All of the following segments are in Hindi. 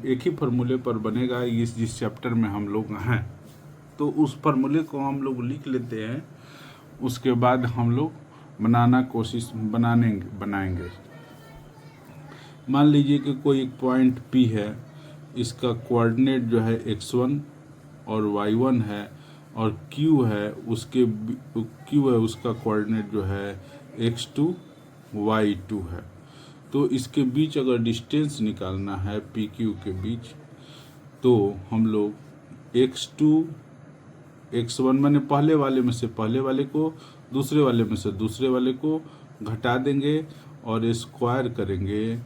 एक ही फार्मूले पर बनेगा इस जिस चैप्टर में हम लोग हैं। तो उस फार्मूले को हम लोग लिख लेते हैं, उसके बाद हम लोग बनाएंगे। मान लीजिए कि कोई एक पॉइंट P है, इसका कोऑर्डिनेट जो है x1 और y1 है, और Q है उसका कोऑर्डिनेट जो है x2 y2 है। तो इसके बीच अगर डिस्टेंस निकालना है PQ के बीच, तो हम लोग x2 x1 मैंने पहले वाले में से पहले वाले को, दूसरे वाले में से दूसरे वाले को घटा देंगे और स्क्वायर करेंगे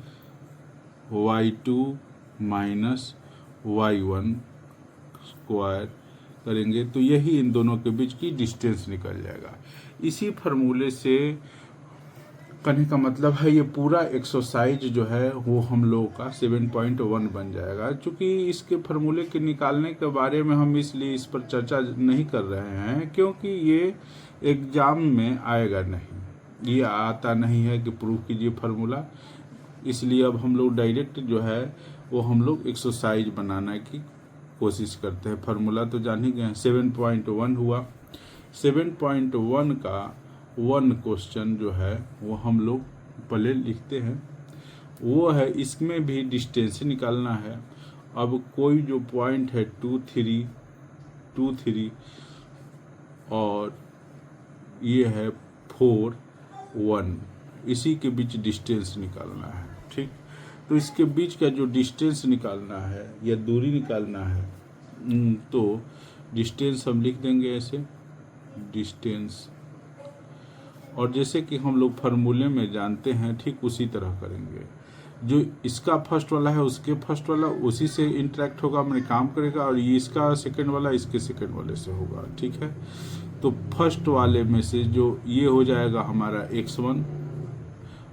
y2 माइनस y1 स्क्वायर करेंगे, तो यही इन दोनों के बीच की डिस्टेंस निकल जाएगा। इसी फार्मूले से कहने का मतलब है ये पूरा एक्सरसाइज जो है वो हम लोगों का 7.1 बन जाएगा। क्योंकि इसके फार्मूले के निकालने के बारे में हम इसलिए इस पर चर्चा नहीं कर रहे हैं क्योंकि ये एग्जाम में आएगा नहीं, ये आता नहीं है कि प्रूव कीजिए फार्मूला। इसलिए अब हम लोग डायरेक्ट जो है वो हम लोग एक्सरसाइज बनाने की कोशिश करते हैं। फार्मूला तो जान ही गए, 7.1 हुआ। 7.1 का 1 क्वेश्चन जो है वो हम लोग पहले लिखते हैं, वो है इसमें भी डिस्टेंस निकालना है। अब कोई जो पॉइंट है 2 3 और ये है 4 1, इसी के बीच डिस्टेंस निकालना है। ठीक, तो इसके बीच का जो डिस्टेंस निकालना है या दूरी निकालना है, तो डिस्टेंस हम लिख देंगे ऐसे डिस्टेंस, और जैसे कि हम लोग फार्मूले में जानते हैं ठीक उसी तरह करेंगे। जो इसका फर्स्ट वाला है उसके फर्स्ट वाला उसी से इंटरेक्ट होगा, मैंने काम करेगा, और ये इसका सेकंड वाला इसके सेकंड वाले से होगा। ठीक है, तो फर्स्ट वाले में से जो ये हो जाएगा हमारा x1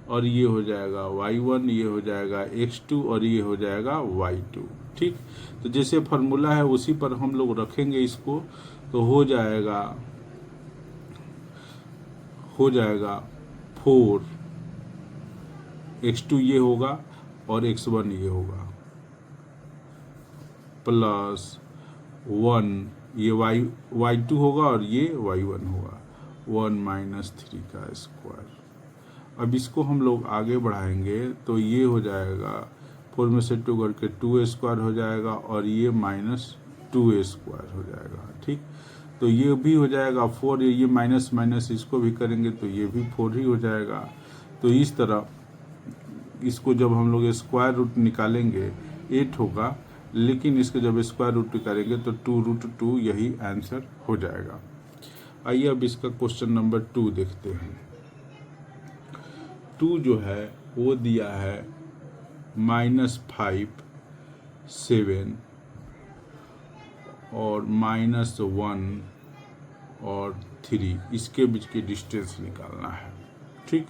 और ये हो जाएगा y1, ये हो जाएगा x2 और ये हो जाएगा y2। ठीक, तो जैसे फार्मूला है उसी पर हम लोग रखेंगे इसको, तो हो जाएगा 4 x2 ये होगा और x1 ये होगा, प्लस 1 ये y2 होगा और ये y1 होगा, 1 माइनस 3 का स्क्वायर। अब इसको हम लोग आगे बढ़ाएंगे तो ये हो जाएगा 4 में से 2 करके 2 स्क्वायर हो जाएगा और ये माइनस 2 स्क्वायर हो जाएगा। ठीक, तो ये भी हो जाएगा 4, ये माइनस माइनस इसको भी करेंगे तो ये भी 4 ही हो जाएगा। तो इस तरह इसको जब हम लोग स्क्वायर रूट निकालेंगे 8 होगा, लेकिन इसके जब स्क्वायर रूट निकालेंगे तो 2√2 यही आंसर हो जाएगा। आइए अब इसका क्वेश्चन नंबर 2 देखते हैं। 2 जो है वो दिया है -5 7 और -1 और 3, इसके बीच की डिस्टेंस निकालना है। ठीक,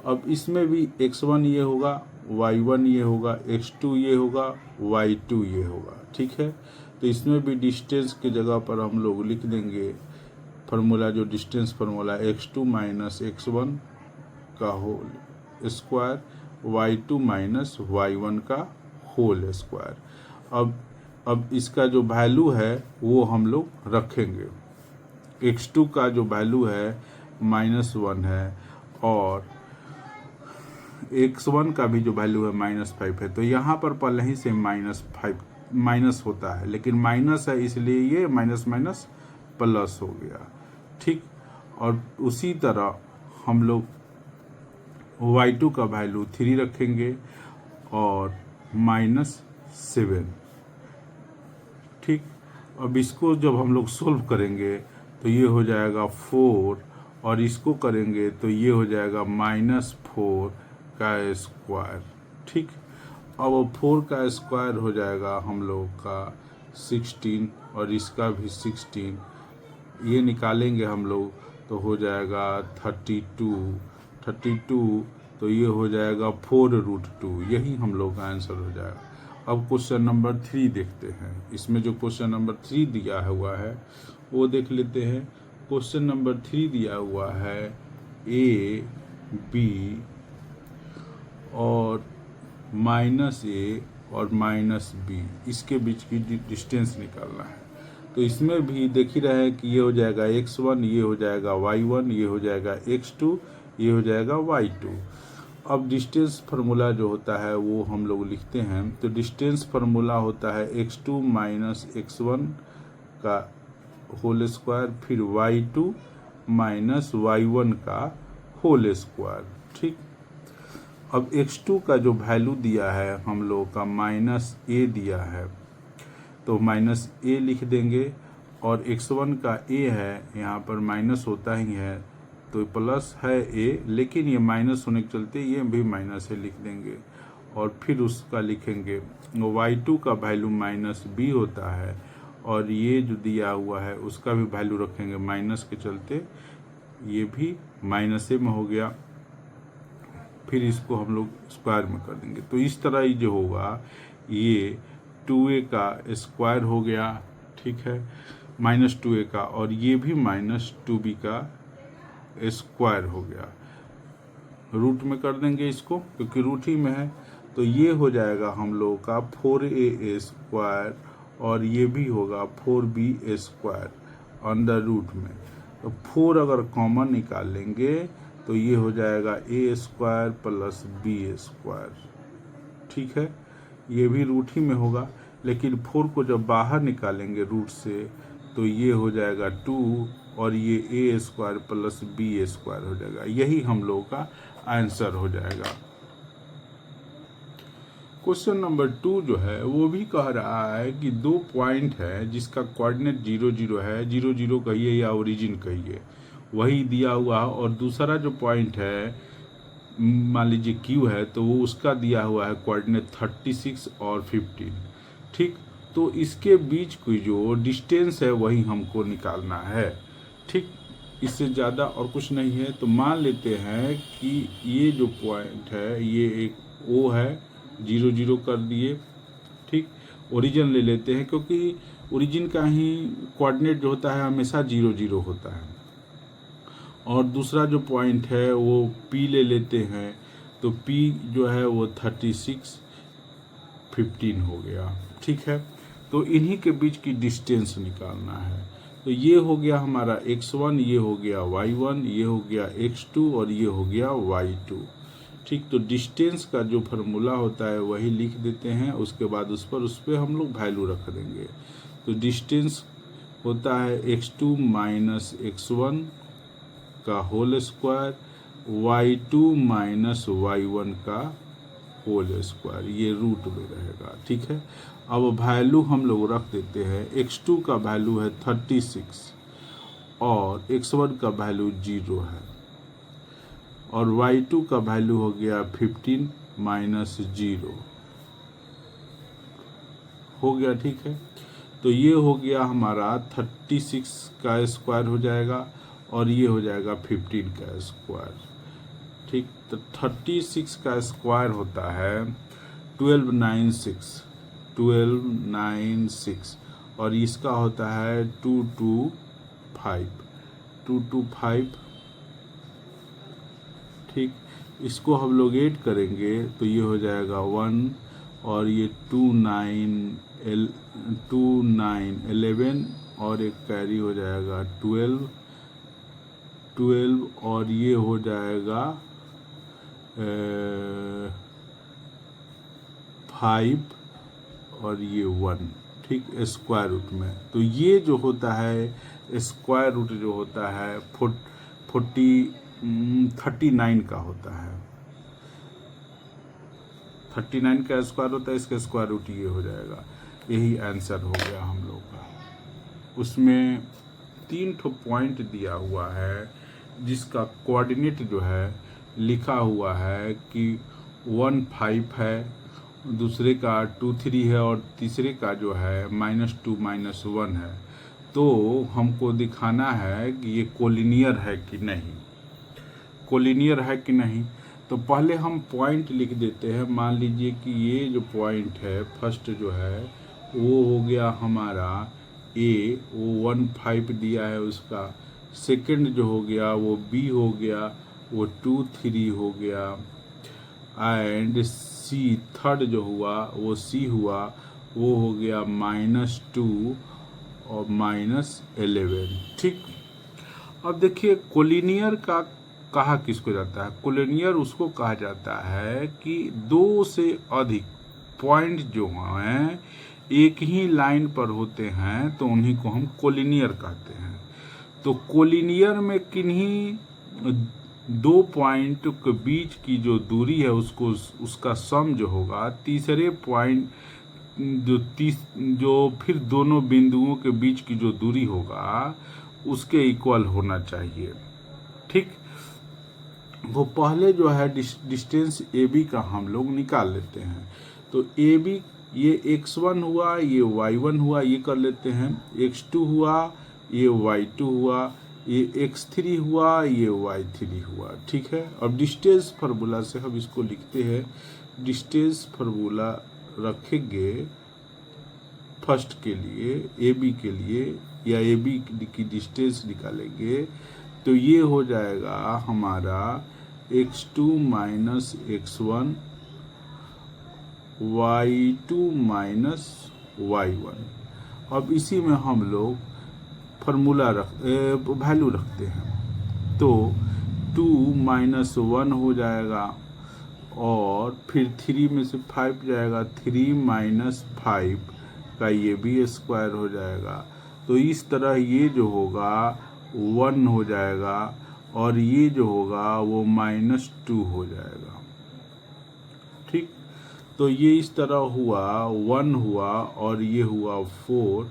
अब इसमें भी x1 ये होगा, y1 ये होगा, x2 ये होगा, y2 ये होगा। ठीक है, तो इसमें भी डिस्टेंस की जगह पर हम लोग लिख देंगे फार्मूला, जो distance formula x2 minus x1 का whole square, y2 minus y1 का होल स्क्वायर। अब इसका जो वैल्यू है वो हम लोग रखेंगे। x2 का जो वैल्यू है -1 है और x1 का भी जो वैल्यू है -5 है, तो यहाँ पर पहले ही से माइनस होता है, लेकिन माइनस है इसलिए ये माइनस माइनस प्लस हो गया। ठीक, और उसी तरह हम लोग y2 का वैल्यू 3 रखेंगे और -7। ठीक, अब इसको जब हम लोग सोल्व करेंगे तो ये हो जाएगा 4 और इसको करेंगे तो ये हो जाएगा -4 का स्क्वायर। ठीक, अब 4 का स्क्वायर हो जाएगा हम लोग का 16 और इसका भी 16, ये निकालेंगे हम लोग तो हो जाएगा 32, तो ये हो जाएगा 4√2, यही हम लोग का आंसर हो जाएगा। अब क्वेश्चन नंबर 3 देखते हैं। इसमें जो क्वेश्चन नंबर 3 दिया हुआ है वो देख लेते हैं। क्वेश्चन नंबर 3 दिया हुआ है a b और -a और माइनस बी, इसके बीच की डिस्टेंस निकालना है। तो इसमें भी देख ही रहे हैं कि ये हो जाएगा x1, ये हो जाएगा y1, ये हो जाएगा x2, ये हो जाएगा y2। अब डिस्टेंस फार्मूला जो होता है वो हम लोग लिखते हैं। तो डिस्टेंस फार्मूला होता है x2 माइनस x1 का होल स्क्वायर, फिर y2 माइनस y1 का होल स्क्वायर। ठीक, अब x2 का जो वैल्यू दिया है हम लोग का माइनस a दिया है, तो माइनस a लिख देंगे, और x1 का a है, यहाँ पर माइनस होता ही है तो प्लस है a, लेकिन ये माइनस होने के चलते ये भी माइनस a लिख देंगे, और फिर उसका लिखेंगे y2 का वैल्यू माइनस b होता है, और ये जो दिया हुआ है उसका भी वैल्यू रखेंगे माइनस के चलते, ये भी माइनस a में हो गया, फिर इसको हम लोग स्क्वायर में कर देंगे। तो इस तरह ये जो होगा ये 2a का स्क्वायर हो गया, ठीक है, माइनस 2a का, और ये भी माइनस 2b का स्क्वायर हो गया। रूट में कर देंगे इसको क्योंकि रूट ही में है, तो ये हो जाएगा हम लोगों का 4a स्क्वायर, और ये भी होगा 4b स्क्वायर अंडर रूट में। तो 4 अगर कॉमन निकाल लेंगे तो ये हो जाएगा a square plus b square, ठीक है, ये भी रूट ही में होगा, लेकिन 4 को जब बाहर निकालेंगे रूट से तो ये हो जाएगा 2, और ये a square plus b square हो जाएगा। यही हम लोगों का आंसर हो जाएगा। क्वेश्चन नंबर 2 जो है वो भी कह रहा है कि 2 पॉइंट है जिसका कोऑर्डिनेट 0 0 है, 0 0 कहिए या ओरिजिन कहिए, वही दिया हुआ है, और दूसरा जो पॉइंट है मान लीजिए Q है, तो वो उसका दिया हुआ है कोऑर्डिनेट 36 और 15। ठीक, तो इसके बीच की जो डिस्टेंस है वही हमको निकालना है। ठीक, इससे ज़्यादा और कुछ नहीं है। तो मान लेते हैं कि ये जो पॉइंट है ये एक O है, 0 0 कर दिए। ठीक, ओरिजिन ले लेते हैं क्योंकि ओरिजिन का ही कोऑर्डिनेट जो होता है हमेशा 0 0 होता है। और दूसरा जो पॉइंट है वो P ले लेते हैं, तो P जो है वो 36 15 हो गया। ठीक है, तो इन्हीं के बीच की डिस्टेंस निकालना है। तो ये हो गया हमारा x1, ये हो गया y1, ये हो गया x2 और ये हो गया y2। ठीक, तो डिस्टेंस का जो फार्मूला होता है वही लिख देते हैं, उसके बाद उस पर हम लोग वैल्यू रख देंगे। तो डिस्टेंस होता है x2 माइनस x1 का whole square, y2 minus y1 का होल स्क्वायर, ये रूट में रहेगा। ठीक है, अब वैल्यू हम लोग रख देते हैं। x2 का वैल्यू है 36 और x1 का वैल्यू 0 है, और y2 का वैल्यू हो गया 15 माइनस 0 हो गया। ठीक है, तो ये हो गया हमारा 36 का स्क्वायर हो जाएगा, और ये हो जाएगा 15 का स्क्वायर। ठीक, तो 36 का स्क्वायर होता है 1296, और इसका होता है 225। ठीक, इसको हम लोग ऐड करेंगे तो ये हो जाएगा 1, और ये 11 और एक कैरी हो जाएगा 12, और ये हो जाएगा 5 और ये 1। ठीक, स्क्वायर रूट में। तो ये जो होता है स्क्वायर रूट जो होता है 39 का होता है। 39 का स्क्वायर होता है, इसका स्क्वायर रूट ये हो जाएगा। यही आंसर हो गया हम लोग का। उसमें 3 ठो पॉइंट दिया हुआ है जिसका कोऑर्डिनेट जो है लिखा हुआ है कि 1 5 है, दूसरे का 2 3 है, और तीसरे का जो है -2 -1 है। तो हमको दिखाना है कि ये कोलिनियर है कि नहीं, तो पहले हम पॉइंट लिख देते हैं। मान लीजिए कि ये जो पॉइंट है फर्स्ट जो है वो हो गया हमारा A, वो 1 5 दिया है उसका। सेकंड जो हो गया वो B हो गया, वो 2 3 हो गया। एंड C सी थर्ड जो हुआ वो सी हुआ, वो हो गया -2 और -11। ठीक। अब देखिए कोलिनियर का कहा किसको जाता है? कोलिनियर उसको कहा जाता है कि दो से अधिक पॉइंट जो हैं एक ही लाइन पर होते हैं तो उन्हीं को हम कोलिनियर कहते हैं। तो कोलिनियर में किन्हीं दो पॉइंट के बीच की जो दूरी है उसको उसका सम जो होगा तीसरे पॉइंट जो फिर दोनों बिंदुओं के बीच की जो दूरी होगा उसके इक्वल होना चाहिए। ठीक। वो पहले जो है डिस्टेंस ए बी का हम लोग निकाल लेते हैं। तो ए बी ये x1 हुआ, ये y1 हुआ, ये कर लेते हैं। x2 हुआ, ये y2 हुआ, ये x3 हुआ, ये y3 हुआ। ठीक है। अब डिस्टेंस फार्मूला से हम इसको लिखते हैं। डिस्टेंस फार्मूला रखेंगे फर्स्ट के लिए ए बी के लिए, या ए बी की डिस्टेंस निकालेंगे तो ये हो जाएगा हमारा x2 minus x1 y2 minus y1। अब इसी में हम लोग फार्मूला वैल्यू रखते हैं। तो 2 माइनस 1 हो जाएगा और फिर 3 में से 5 जाएगा, 3 माइनस 5 का ये भी स्क्वायर हो जाएगा। तो इस तरह ये जो होगा 1 हो जाएगा और ये जो होगा वो -2 हो जाएगा। ठीक। तो ये इस तरह हुआ 1 हुआ और ये हुआ 4।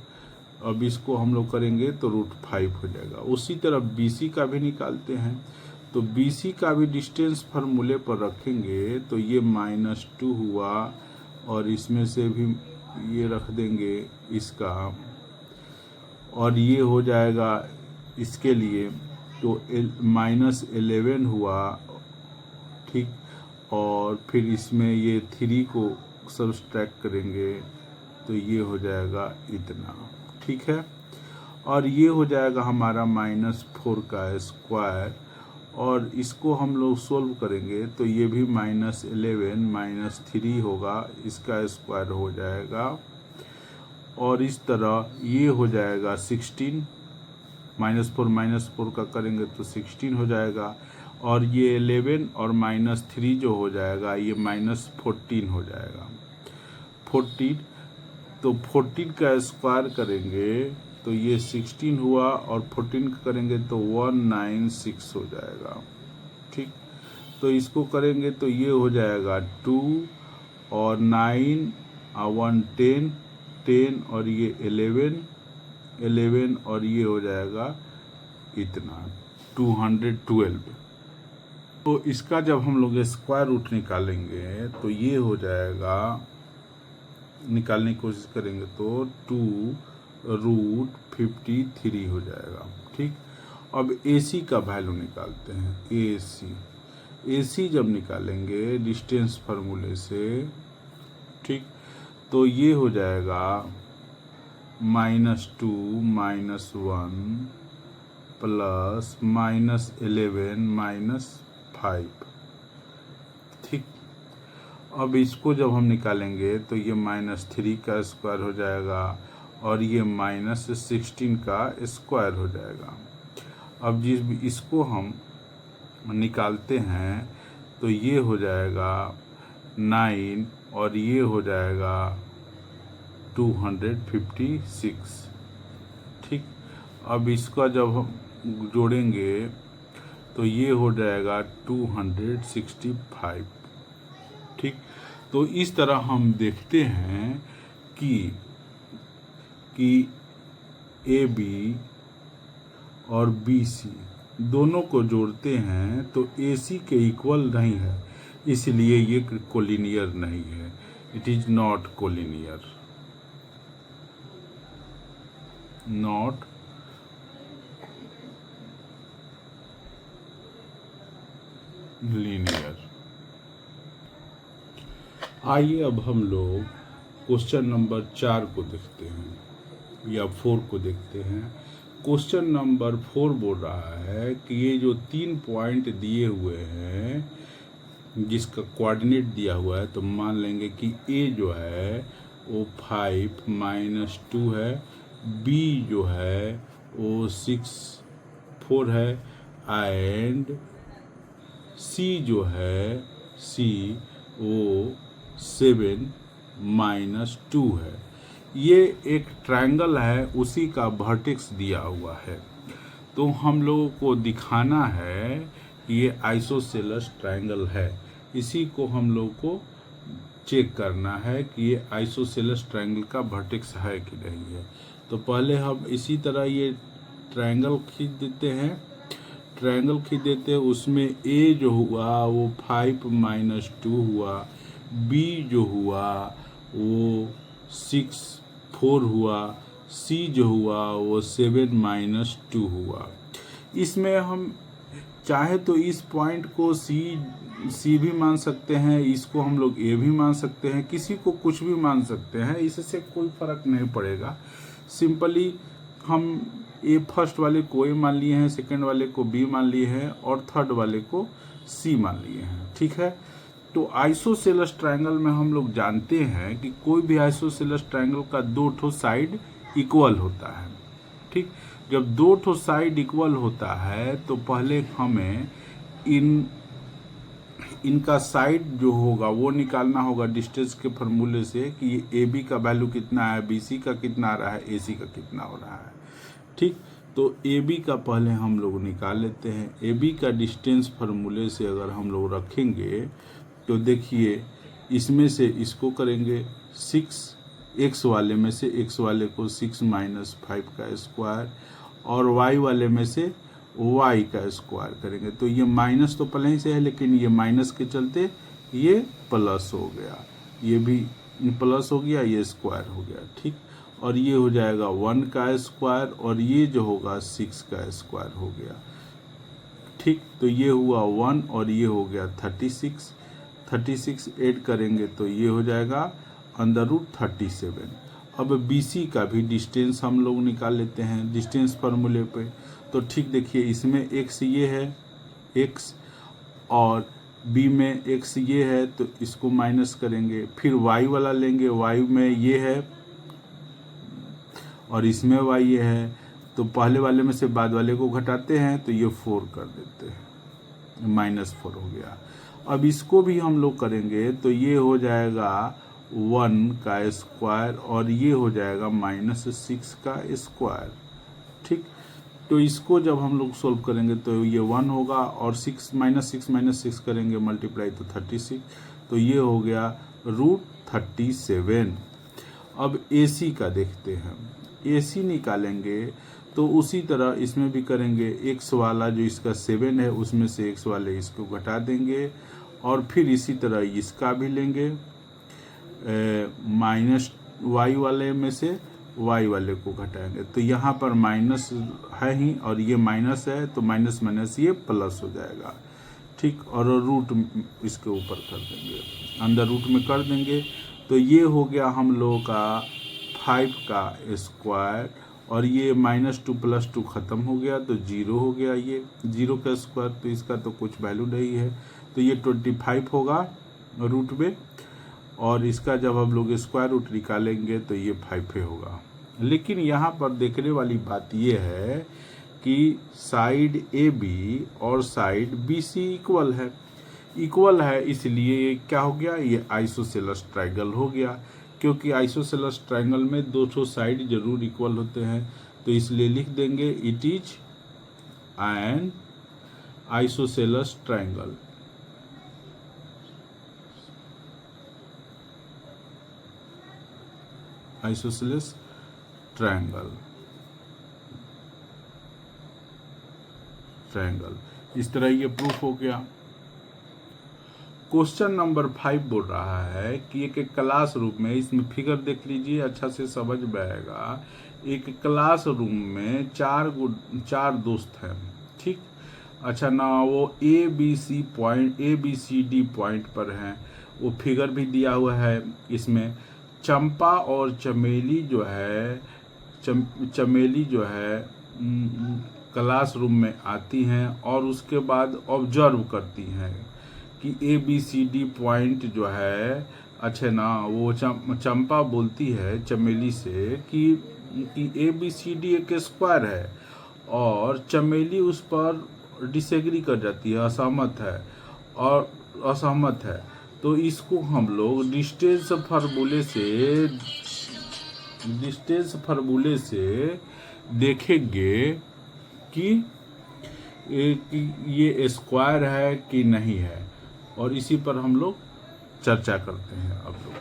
अब इसको हम लोग करेंगे तो √5 हो जाएगा। उसी तरह BC का भी निकालते हैं। तो BC का भी डिस्टेंस फार्मूले पर रखेंगे तो ये -2 हुआ और इसमें से भी ये रख देंगे इसका, और ये हो जाएगा इसके लिए तो -11 हुआ। ठीक। और फिर इसमें ये 3 को सब्सट्रैक्ट करेंगे तो ये हो जाएगा इतना। ठीक है। और ये हो जाएगा हमारा -4 का स्क्वायर, और इसको हम लोग सोल्व करेंगे तो ये भी -11 -3 होगा, इसका स्क्वायर हो जाएगा। और इस तरह ये हो जाएगा 16, -4 का करेंगे तो 16 हो जाएगा। और ये 11 और -3 जो हो जाएगा ये -14 हो जाएगा। 14, तो 14 का स्क्वायर करेंगे तो ये 16 हुआ और 14 का करेंगे तो 196 हो जाएगा। ठीक। तो इसको करेंगे तो ये हो जाएगा 2 और 9 और 1 10 10 और ये 11 और ये हो जाएगा इतना 212। तो इसका जब हम लोग स्क्वायर रूट निकालेंगे तो ये हो जाएगा, निकालने की कोशिश करेंगे तो 2√53 हो जाएगा। ठीक। अब AC का वैल्यू निकालते हैं। AC जब निकालेंगे डिस्टेंस फार्मूले से, ठीक, तो ये हो जाएगा -2 -1 प्लस -11 -5। ठीक। अब इसको जब हम निकालेंगे तो ये -3 का स्क्वायर हो जाएगा और ये -16 का स्क्वायर हो जाएगा। अब इसको हम निकालते हैं तो ये हो जाएगा 9 और ये हो जाएगा 256। ठीक। अब इसका जब हम जोड़ेंगे तो ये हो जाएगा 265। ठीक। तो इस तरह हम देखते हैं कि AB और BC दोनों को जोड़ते हैं तो AC के इक्वल नहीं है, इसलिए ये कोलिनियर नहीं है। It is not collinear, not linear. आइए अब हम लोग क्वेश्चन नंबर 4 को देखते हैं या 4 को देखते हैं। क्वेश्चन नंबर 4 बोल रहा है कि ये जो 3 पॉइंट दिए हुए हैं जिसका कोऑर्डिनेट दिया हुआ है, तो मान लेंगे कि ए जो है वो 5 - 2 है, बी जो है वो 6 4 है, एंड सी जो है सी वो 7 - 2 है। ये एक ट्रायंगल है, उसी का वर्टेक्स दिया हुआ है। तो हम लोगों को दिखाना है कि ये आइसोसेलेस ट्रायंगल है, इसी को हम लोग को चेक करना है कि ये आइसोसेलेस ट्रायंगल का वर्टेक्स है कि नहीं है। तो पहले हम इसी तरह ये ट्रायंगल खींच देते हैं। ट्रायंगल खींच देते हैं, उसमें ए जो हुआ वो 5 - 2 हुआ, बी जो हुआ वो 6 4 हुआ, सी जो हुआ वो 7 - 2 हुआ। इसमें हम चाहे तो इस पॉइंट को सी भी मान सकते हैं, इसको हम लोग ए भी मान सकते हैं, किसी को कुछ भी मान सकते हैं, इससे कोई फर्क नहीं पड़ेगा। सिंपली हम ए फर्स्ट वाले को ए मान लिए हैं, सेकंड वाले को बी मान लिए हैं और थर्ड वाले को सी मान लिए हैं। ठीक है, तो आइसोसेलेस ट्रायंगल में हम लोग जानते हैं कि कोई भी आइसोसेलेस ट्रायंगल का 2 ठो साइड इक्वल होता है। ठीक, जब 2 ठो साइड इक्वल होता है तो पहले हमें इनका साइड जो होगा वो निकालना होगा डिस्टेंस के फॉर्मूले से कि ए बी का वैल्यू कितना है, बी सी का कितना आ रहा है, ए सी का कितना हो रहा है। ठीक, तो ए बी का पहले हम लोग निकाल लेते हैं। ए बी का डिस्टेंस फार्मूले से अगर हम लोग रखेंगे तो देखिए, इसमें से इसको करेंगे 6, एक्स वाले में से एक्स वाले को 6 - 5 का स्क्वायर और वाई वाले में से वाई का स्क्वायर करेंगे। तो ये माइनस तो पहले ही से है, लेकिन ये माइनस के चलते ये प्लस हो गया, ये भी प्लस हो गया, ये स्क्वायर हो गया। ठीक, और ये हो जाएगा 1 का स्क्वायर और ये जो होगा 6 का स्क्वायर हो गया। ठीक, तो ये हुआ 1 और ये हो गया 36 ऐड करेंगे तो ये हो जाएगा √37। अब BC का भी डिस्टेंस हम लोग निकाल लेते हैं डिस्टेंस फार्मूले पे। तो ठीक देखिए, इसमें x ये है x और B में x ये है, तो इसको माइनस करेंगे, फिर y वाला लेंगे, y में ये है और इसमें y ये है, तो पहले वाले में से बाद वाले को घटाते हैं तो ये 4 कर देते हैं, -4 हो गया। अब इसको भी हम लोग करेंगे तो ये हो जाएगा 1 का स्क्वायर और ये हो जाएगा -6 का स्क्वायर। ठीक, तो इसको जब हम लोग सोल्व करेंगे तो ये 1 होगा और 6 - 6 करेंगे मल्टीप्लाई तो 36, तो ये हो गया √37। अब AC का देखते हैं, AC निकालेंगे तो उसी तरह इसमें भी करेंगे। x वाला जो इसका 7 है उसमें से x वाले इसको घटा देंगे और फिर इसी तरह इसका भी लेंगे, माइनस y वाले में से y वाले को घटाएंगे। तो यहाँ पर माइनस है ही और ये माइनस है, तो माइनस माइनस ये प्लस हो जाएगा। ठीक, और रूट इसके ऊपर कर देंगे, अंदर रूट में कर देंगे, तो ये हो गया हम लोगों का 5 का स्क्वायर और ये -2 + 2 ख़त्म हो गया तो 0 हो गया, ये 0 का स्क्वायर, तो इसका तो कुछ वैल्यू नहीं है, तो ये 25 होगा रूट में, और इसका जब हम लोग स्क्वायर रूट निकालेंगे तो ये 5 होगा। लेकिन यहाँ पर देखने वाली बात ये है कि साइड AB और साइड BC इक्वल है, इसलिए ये क्या हो गया, ये आइसोसेलेस ट्रायंगल हो गया। क्योंकि आइसोसेलेस ट्रायंगल में 2 साइड जरूर इक्वल होते हैं, तो इसलिए लिख देंगे it is an isosceles triangle. Isosceles triangle इस तरह ये प्रूफ हो गया। क्वेश्चन नंबर 5 बोल रहा है कि एक क्लास रूम में, इसमें फिगर देख लीजिए अच्छा से समझ में आएगा। एक क्लास रूम में चार दोस्त हैं। ठीक, अच्छा ना, वो ABCD पॉइंट पर हैं, वो फिगर भी दिया हुआ है। इसमें चंपा और चमेली जो है क्लासरूम में आती हैं और उसके बाद ऑब्जर्व करती हैं कि A B C D point जो है, अच्छा ना, वो चंपा बोलती है चमेली से कि ए बी सी डी एक स्क्वायर है, और चमेली उस पर डिसएग्री कर जाती है, असहमत है। तो इसको हम लोग डिस्टेंस फार्मूले से देखेंगे कि ये स्क्वायर है कि नहीं है, और इसी पर हम लोग चर्चा करते हैं। अब लोग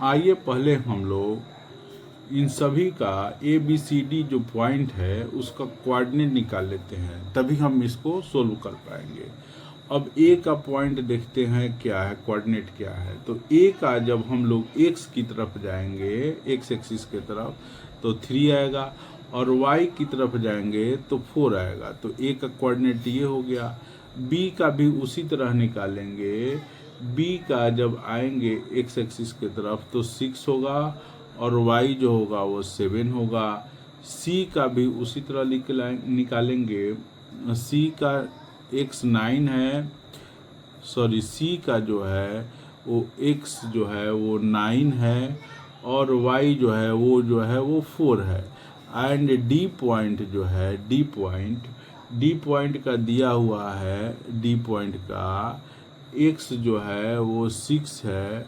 आइए पहले हम लोग इन सभी का ए बी सी डी जो पॉइंट है उसका कोऑर्डिनेट निकाल लेते हैं, तभी हम इसको सोल्व कर पाएंगे। अब ए का पॉइंट देखते हैं क्या है, कोऑर्डिनेट क्या है। तो ए का जब हम लोग एक्स की तरफ जाएंगे, एक्स एक्सिस की तरफ, तो 3 आएगा, और y की तरफ जाएंगे तो 4 आएगा। तो a का कोऑर्डिनेट ये हो गया। b का भी उसी तरह निकालेंगे। b का जब आएंगे x एक्सिस की तरफ तो 6 होगा, और y जो होगा वो 7 होगा। c का भी उसी तरह निकालेंगे। c का x 9 है, सॉरी c का जो है वो x जो है वो 9 है, और y जो है वो 4 है। एंड डी पॉइंट जो है, डी पॉइंट का दिया हुआ है, डी पॉइंट का x जो है वो 6 है,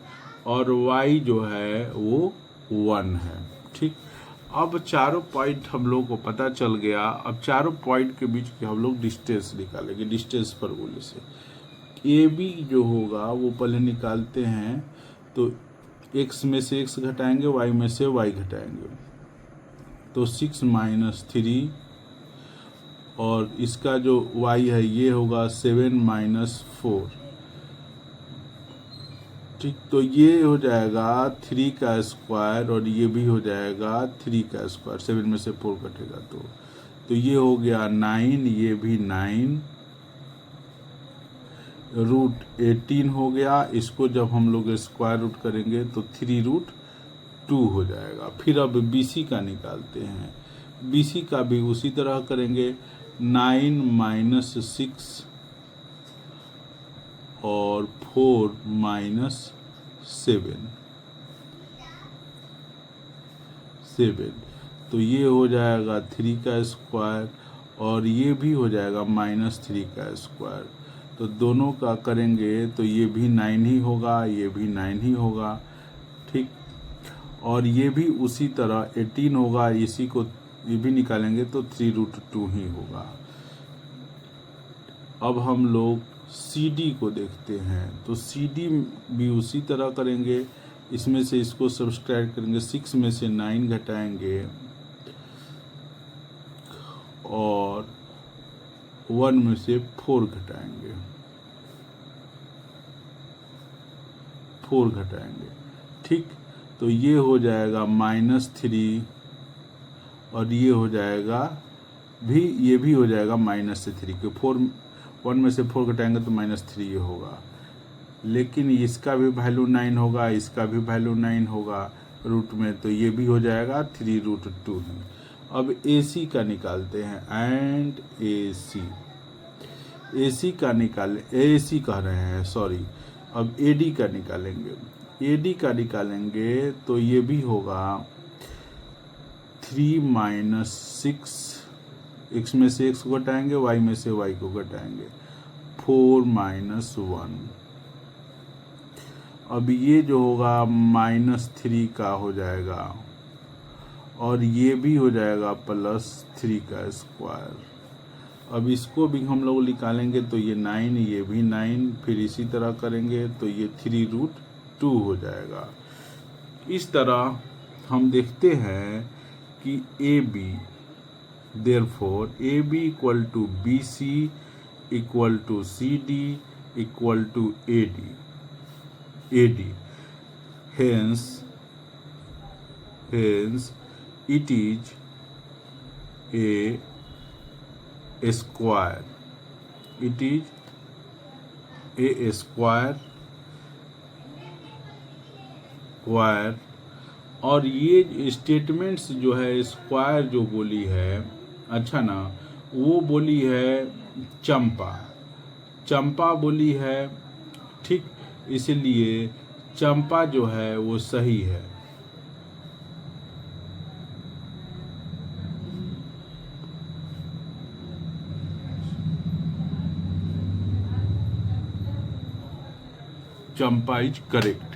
और y जो है वो 1 है। ठीक, अब चारों पॉइंट हम लोग को पता चल गया। अब चारों पॉइंट के बीच के हम लोग डिस्टेंस निकालेंगे, डिस्टेंस फार्मूले से। ए बी जो होगा वो पहले निकालते हैं, तो x में से x घटाएंगे, y में से y घटाएंगे, तो 6 - 3, और इसका जो y है ये होगा 7 - 4। ठीक, तो ये हो जाएगा 3 का स्क्वायर, और ये भी हो जाएगा 3 का स्क्वायर, 7 में से 4 कटेगा तो ये हो गया 9, ये भी 9, √18 हो गया। इसको जब हम लोग स्क्वायर रूट करेंगे तो 3√2 हो जाएगा। फिर अब BC का निकालते हैं। BC का भी उसी तरह करेंगे, 9 - 6 और 4 - 7, तो ये हो जाएगा 3 का स्क्वायर, और ये भी हो जाएगा -3 का स्क्वायर। तो दोनों का करेंगे तो ये भी 9 ही होगा, ये भी 9 ही होगा। ठीक, और ये भी उसी तरह 18 होगा, इसी को ये भी निकालेंगे तो 3√2 ही होगा। अब हम लोग CD को देखते हैं, तो CD भी उसी तरह करेंगे। इसमें से इसको सब्सट्रैक्ट करेंगे, 6 में से 9 घटाएंगे, और 1 में से 4 घटाएंगे, 4 घटाएंगे। ठीक, तो ये हो जाएगा -3, और ये हो जाएगा ये भी हो जाएगा -3 के 1 में से 4 घटाएंगे तो -3 ये होगा। लेकिन इसका भी वैल्यू 9 होगा, इसका भी वैल्यू 9 होगा रूट में, तो ये भी हो जाएगा 3√2 ही। अब AC का निकालते हैं, एंड AC का AC कह रहे हैं, सॉरी। अब AD का निकालेंगे। AD का निकालेंगे तो ये भी होगा 3 - 6, x में से x को घटाएंगे, y में से y को घटाएंगे, 4 - 1। अब ये जो होगा -3 का हो जाएगा, और ये भी हो जाएगा +3 का स्क्वायर। अब इसको भी हम लोग निकालेंगे तो ये 9, ये भी 9, फिर इसी तरह करेंगे तो ये 3√2 हो जाएगा। इस तरह हम देखते हैं कि AB, therefore AB = BC = CD = AD. Hence it is a square. It is a square. और ये स्टेटमेंट्स जो है, स्क्वायर जो बोली है, अच्छा ना, वो बोली है चंपा, चंपा बोली है, ठीक, इसलिए चंपा जो है वो सही है। चंपा इज करेक्ट।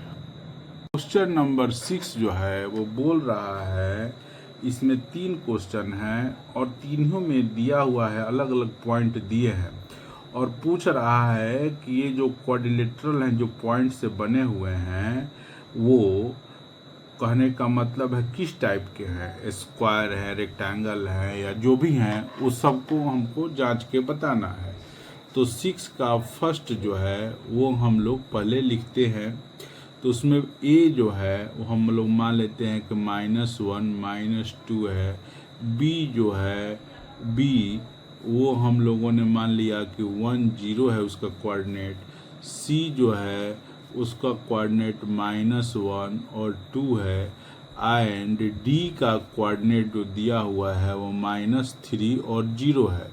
क्वेश्चन नंबर 6 जो है वो बोल रहा है, इसमें 3 क्वेश्चन हैं और तीनों में दिया हुआ है, अलग अलग पॉइंट दिए हैं और पूछ रहा है कि ये जो क्वाड्रिलेटरल हैं, जो पॉइंट से बने हुए हैं, वो कहने का मतलब है किस टाइप के हैं, स्क्वायर है, रेक्टेंगल है, या जो भी हैं उस सबको हमको जांच के बताना है। तो 6 का फर्स्ट जो है वो हम लोग पहले लिखते हैं। तो उसमें a जो है वो हम लोग मान लेते हैं कि -1 -2 है। b जो है b वो हम लोगों ने मान लिया कि 1 0 है उसका कोऑर्डिनेट। c जो है उसका कोऑर्डिनेट -1 और 2 है। एंड d का कोऑर्डिनेट जो दिया हुआ है वो -3 और 0 है।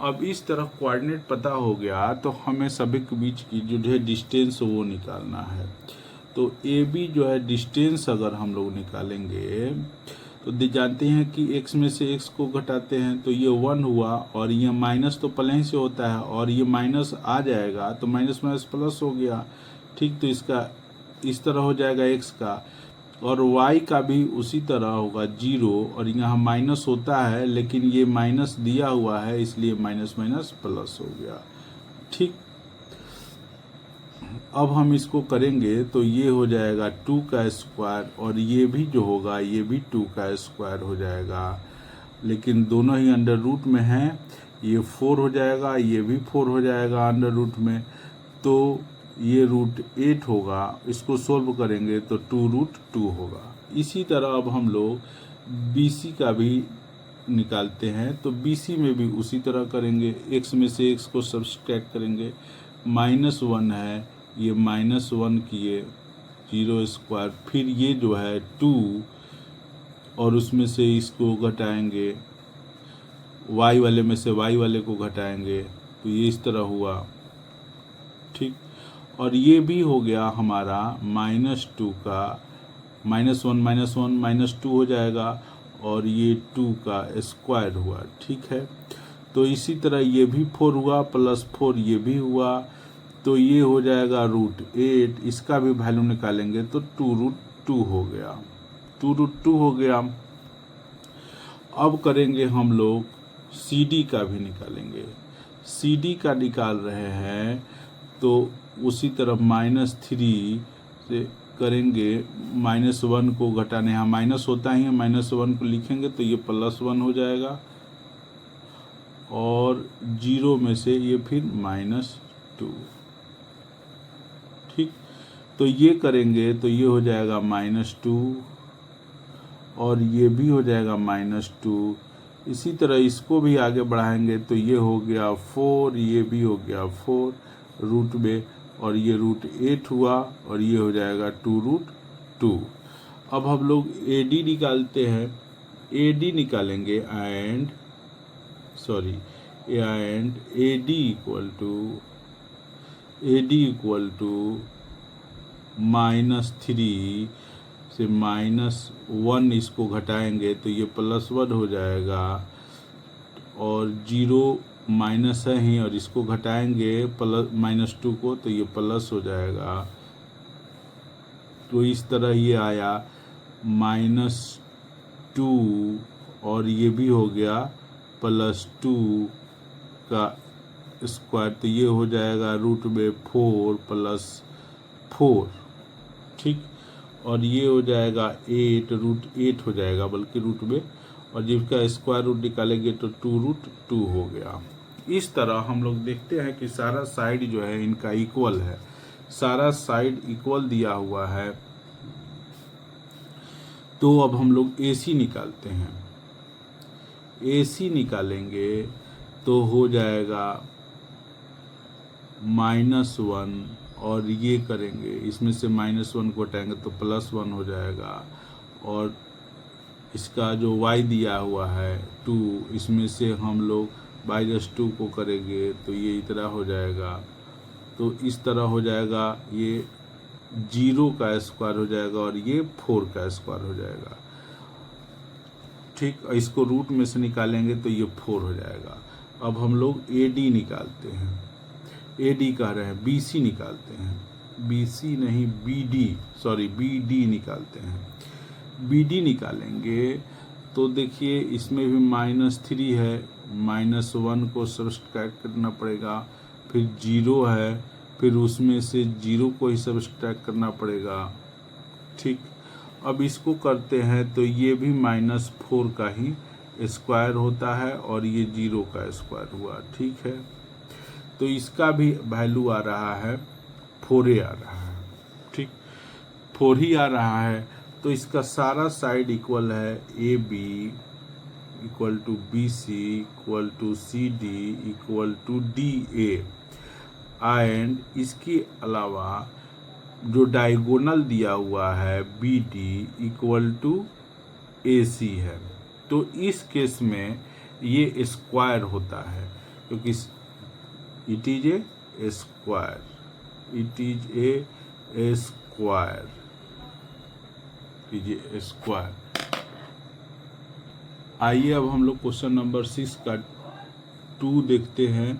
अब इस तरह कोऑर्डिनेट पता हो गया तो हमें सभी के बीच की जो है डिस्टेंस वो निकालना है। तो ए बी जो है डिस्टेंस अगर हम लोग निकालेंगे तो जानते हैं कि x में से x को घटाते हैं तो ये 1 हुआ, और ये माइनस तो पहले ही से होता है और ये माइनस आ जाएगा तो माइनस माइनस प्लस हो गया, ठीक। तो इसका इस तरह हो जाएगा x का, और y का भी उसी तरह होगा 0, और यहाँ माइनस होता है लेकिन ये माइनस दिया हुआ है इसलिए माइनस माइनस प्लस हो गया, ठीक। अब हम इसको करेंगे तो ये हो जाएगा 2 का स्क्वायर, और ये भी जो होगा ये भी 2 का स्क्वायर हो जाएगा, लेकिन दोनों ही अंडर रूट में हैं। ये 4 हो जाएगा, ये भी 4 हो जाएगा अंडर रूट में, तो ये √8 होगा। इसको सोल्व करेंगे तो 2√2 होगा। इसी तरह अब हम लोग BC का भी निकालते हैं, तो BC में भी उसी तरह करेंगे। x में से x को सब्सट्रैक्ट करेंगे, -1 है, ये -1 किए 0 स्क्वायर, फिर ये जो है 2 और उसमें से इसको घटाएंगे, y वाले में से y वाले को घटाएंगे तो ये इस तरह हुआ, ठीक। और ये भी हो गया हमारा -2 का, -1 -2 हो जाएगा, और ये 2 का स्क्वायर हुआ, ठीक है। तो इसी तरह ये भी 4 हुआ, +4 ये भी हुआ, तो ये हो जाएगा √8। इसका भी वैल्यू निकालेंगे तो 2√2 हो गया, 2√2 हो गया। अब करेंगे हम लोग CD का भी निकालेंगे। CD का निकाल रहे हैं तो उसी तरह -3 से करेंगे, -1 को घटाने, यहाँ माइनस होता ही है, -1 को लिखेंगे तो ये +1 हो जाएगा, और 0 में से ये फिर -2, ठीक। तो ये करेंगे तो ये हो जाएगा -2, और ये भी हो जाएगा -2। इसी तरह इसको भी आगे बढ़ाएंगे तो ये हो गया 4, ये भी हो गया 4 रूट में, और ये √8 हुआ, और ये हो जाएगा 2√2। अब हम लोग AD निकालते हैं। AD निकालेंगे एंड AD इक्वल टू -3 से -1, इसको घटाएंगे तो ये +1 हो जाएगा, और 0 माइनस है ही, और इसको घटाएंगे -2 को तो ये प्लस हो जाएगा। तो इस तरह ये आया -2, और ये भी हो गया +2 का स्क्वायर, तो ये हो जाएगा √4 + 4, ठीक। और ये हो जाएगा 8, √8 हो जाएगा बल्कि रूट में, और जिसका स्क्वायर रूट निकालेंगे तो 2√2 हो गया। इस तरह हम लोग देखते हैं कि सारा साइड जो है इनका इक्वल है, सारा साइड इक्वल दिया हुआ है। तो अब हम लोग AC निकालते हैं। AC निकालेंगे तो हो जाएगा -1, और ये करेंगे, इसमें से -1 को हटाएंगे तो +1 हो जाएगा, और इसका जो y दिया हुआ है 2, इसमें से हम लोग -2 को करेंगे तो ये इतना हो जाएगा। तो इस तरह हो जाएगा, ये 0 का स्क्वायर हो जाएगा और ये 4 का स्क्वायर हो जाएगा। ठीक, इसको रूट में से निकालेंगे तो ये 4 हो जाएगा। अब हम लोग AD निकालते हैं, AD कह रहे हैं, BC निकालते हैं, BC नहीं BD निकालते हैं। BD निकालेंगे तो देखिए इसमें भी -3 है, -1 को सब्सट्रैक्ट करना पड़ेगा, फिर 0 है, फिर उसमें से 0 को ही सब्सट्रैक्ट करना पड़ेगा। ठीक, अब इसको करते हैं तो ये भी -4 का ही स्क्वायर होता है और ये 0 का स्क्वायर हुआ। ठीक है, तो इसका भी वैल्यू आ रहा है 4 आ रहा है। ठीक, 4 ही आ रहा है, तो इसका सारा साइड इक्वल है AB equal to BC equal to CD equal to DA। And इसके अलावा जो डायगोनल दिया हुआ है BD इक्वल टू AC है। तो इस केस में ये स्क्वायर होता है, क्योंकि it is a square, it is a square, कीजिए स्क्वायर। आइए अब हम लोग क्वेश्चन नंबर 6 का 2 देखते हैं।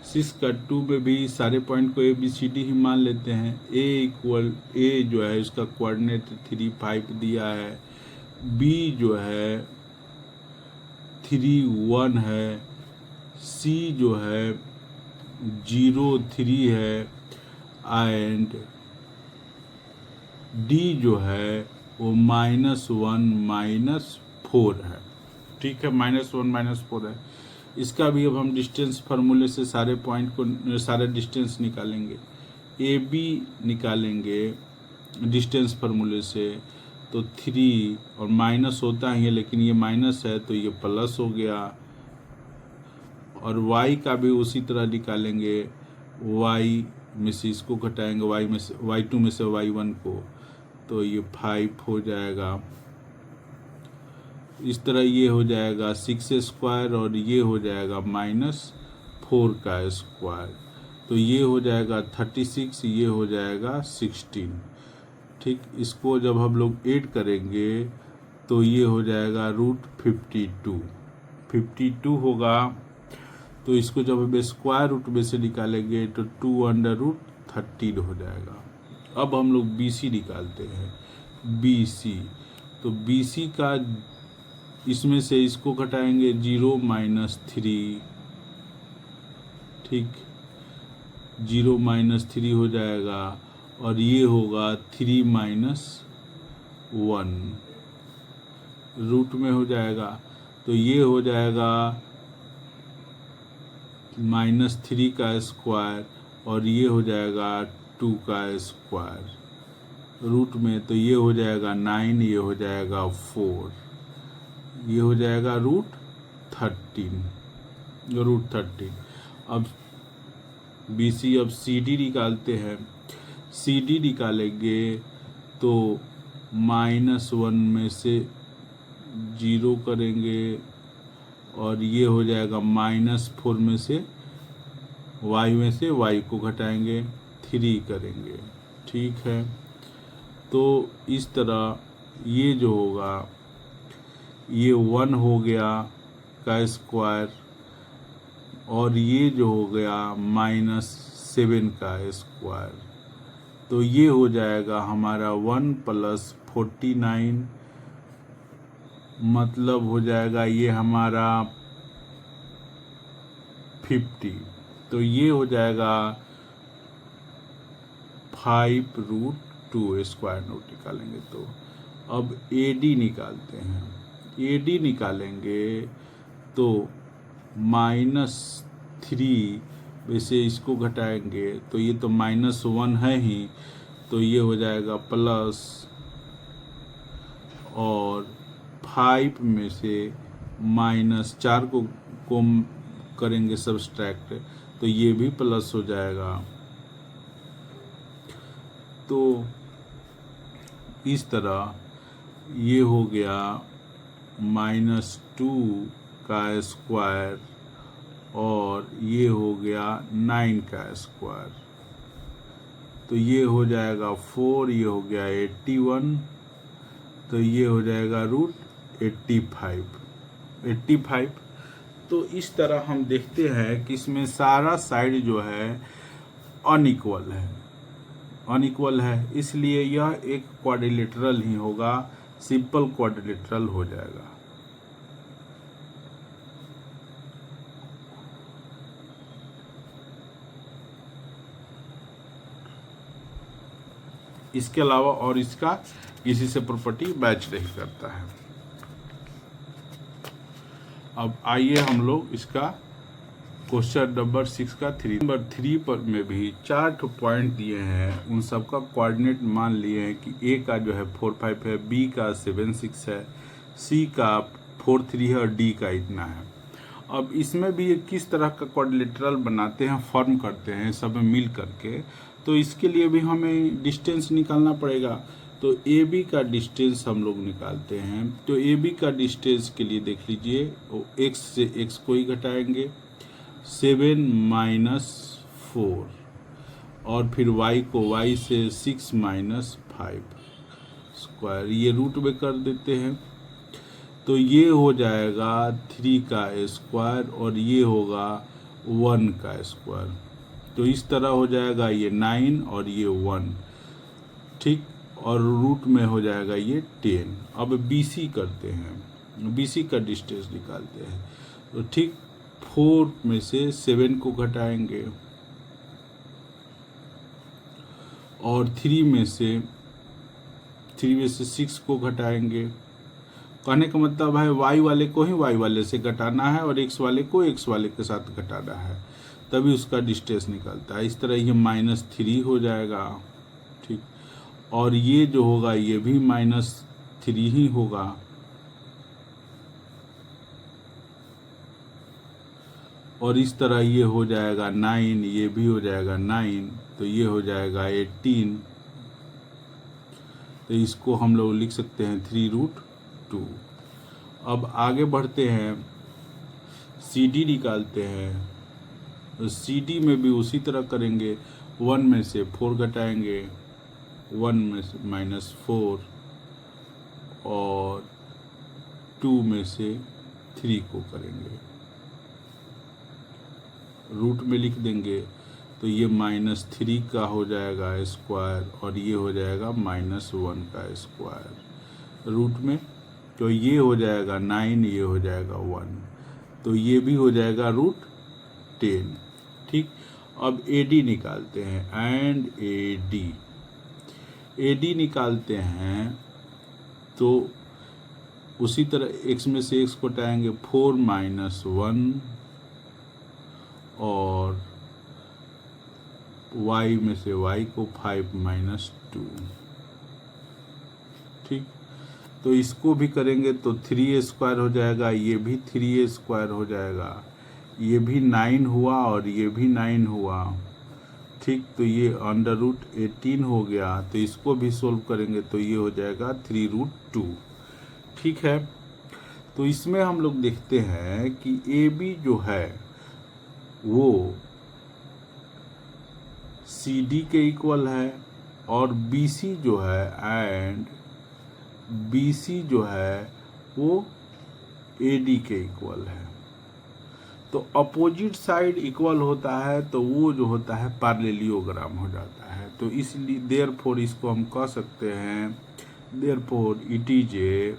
6 का 2 में भी सारे पॉइंट को ABCD ही मान लेते हैं। A जो है इसका कोऑर्डिनेट 3 5 दिया है, B जो है 3 1 है, C जो है 0 3 है, एंड D जो है वो -1 -4 है। ठीक है, -1 -4 है। इसका भी अब हम डिस्टेंस फार्मूले से सारे पॉइंट को, सारे डिस्टेंस निकालेंगे। AB निकालेंगे डिस्टेंस फार्मूले से तो 3 और माइनस होता ही है, लेकिन ये माइनस है तो ये प्लस हो गया। और Y का भी उसी तरह निकालेंगे, Y में से इसको घटाएंगे, Y2 में से Y1 को, तो ये 5 हो जाएगा। इस तरह ये हो जाएगा 6 स्क्वायर और ये हो जाएगा -4 का स्क्वायर, तो ये हो जाएगा 36, ये हो जाएगा 16। ठीक, इसको जब हम लोग ऐड करेंगे तो ये हो जाएगा √52 होगा। तो इसको जब हम स्क्वायर रूट में से निकालेंगे तो 2√13 हो जाएगा। अब हम लोग BC निकालते हैं, BC। तो BC का इसमें से इसको घटाएंगे 0 -3, ठीक, 0 -3 हो जाएगा और ये होगा 3 -1 रूट में हो जाएगा, तो ये हो जाएगा -3 का स्क्वायर और ये हो जाएगा 2 का स्क्वायर रूट में, तो ये हो जाएगा 9, ये हो जाएगा 4, ये हो जाएगा √13। अब BC, अब CD निकालते हैं। CD निकालेंगे तो -1 में से 0 करेंगे और ये हो जाएगा -4 में से Y को घटाएंगे 3 करेंगे। ठीक है, तो इस तरह ये जो होगा ये 1 हो गया का स्क्वायर और ये जो हो गया -7 का स्क्वायर, तो ये हो जाएगा हमारा 1 + 49, मतलब हो जाएगा ये हमारा 50। तो ये हो जाएगा 5√2 स्क्वायर रूट निकालेंगे। तो अब AD निकालते हैं। AD निकालेंगे तो -3 वैसे इसको घटाएंगे तो ये तो -1 है ही, तो ये हो जाएगा प्लस, और 5 में से -4 को करेंगे सब्सट्रैक्ट, तो ये भी प्लस हो जाएगा। तो इस तरह ये हो गया -2 का स्क्वायर और ये हो गया 9 का स्क्वायर, तो ये हो जाएगा 4, ये हो गया 81, तो ये हो जाएगा √85। तो इस तरह हम देखते हैं कि इसमें सारा साइड जो है अनइक्वल है, इसलिए यह एक क्वाड्रिलेटरल ही होगा, सिंपल क्वाड्रिलेटरल हो जाएगा। इसके अलावा और इसका किसी से प्रॉपर्टी मैच नहीं करता है। अब आइए हम लोग इसका क्वेश्चन नंबर 6 का नंबर 3 पर में भी 4 पॉइंट दिए हैं, उन सब का कोऑर्डिनेट मान लिए हैं कि ए का जो है 4,5 है, बी का 7,6 है, सी का 4,3 है और डी का इतना है। अब इसमें भी किस तरह का क्वाड्रिलेटरल बनाते हैं, फॉर्म करते हैं सब मिल करके, तो इसके लिए भी हमें डिस्टेंस निकालना पड़ेगा। तो ए बी का डिस्टेंस हम लोग निकालते हैं। तो ए बी का डिस्टेंस के लिए देख लीजिए, एक्स से एक्स को ही घटाएंगे, 7 - 4, और फिर y को y से 6 - 5 स्क्वायर, ये रूट में कर देते हैं। तो ये हो जाएगा 3 का स्क्वायर और ये होगा 1 का स्क्वायर। तो इस तरह हो जाएगा ये 9 और ये 1, ठीक, और रूट में हो जाएगा ये 10। अब BC करते हैं, BC का डिस्टेंस निकालते हैं। तो ठीक 4 में से 7 को घटाएंगे और 3 में से 6 को घटाएंगे। कहने का मतलब है y वाले को ही y वाले से घटाना है और x वाले को x वाले के साथ घटाना है, तभी उसका डिस्टेंस निकलता है। इस तरह ये -3 हो जाएगा, ठीक, और ये जो होगा ये भी -3 ही होगा। और इस तरह ये हो जाएगा 9, ये भी हो जाएगा 9, तो ये हो जाएगा 18। तो इसको हम लोग लिख सकते हैं 3√2। अब आगे बढ़ते हैं, CD निकालते हैं। तो CD में भी उसी तरह करेंगे, 1 में से 4 घटाएंगे, 1 में से -4 और 2 में से 3 को करेंगे, रूट में लिख देंगे। तो ये -3 का हो जाएगा स्क्वायर और ये हो जाएगा -1 का स्क्वायर रूट में। तो ये हो जाएगा 9, ये हो जाएगा 1, तो ये भी हो जाएगा √10, ठीक। अब AD निकालते हैं, एंड AD निकालते हैं। तो उसी तरह x में से x को हटाएंगे, 4 - 1 और y में से y को 5 - 2, ठीक। तो इसको भी करेंगे तो 3a स्क्वायर हो जाएगा, ये भी 3a स्क्वायर हो जाएगा, ये भी 9 हुआ और ये भी 9 हुआ, ठीक। तो ये √18 हो गया। तो इसको भी सोल्व करेंगे तो ये हो जाएगा 3√2, ठीक है। तो इसमें हम लोग देखते हैं कि AB जो है वो CD के इक्वल है और BC जो है एंड BC जो है वो AD के इक्वल है। तो अपोजिट साइड इक्वल होता है तो वो जो होता है पैरेललोग्राम हो जाता है। तो इसलिए देयरफॉर इसको हम कह सकते हैं, therefore it is a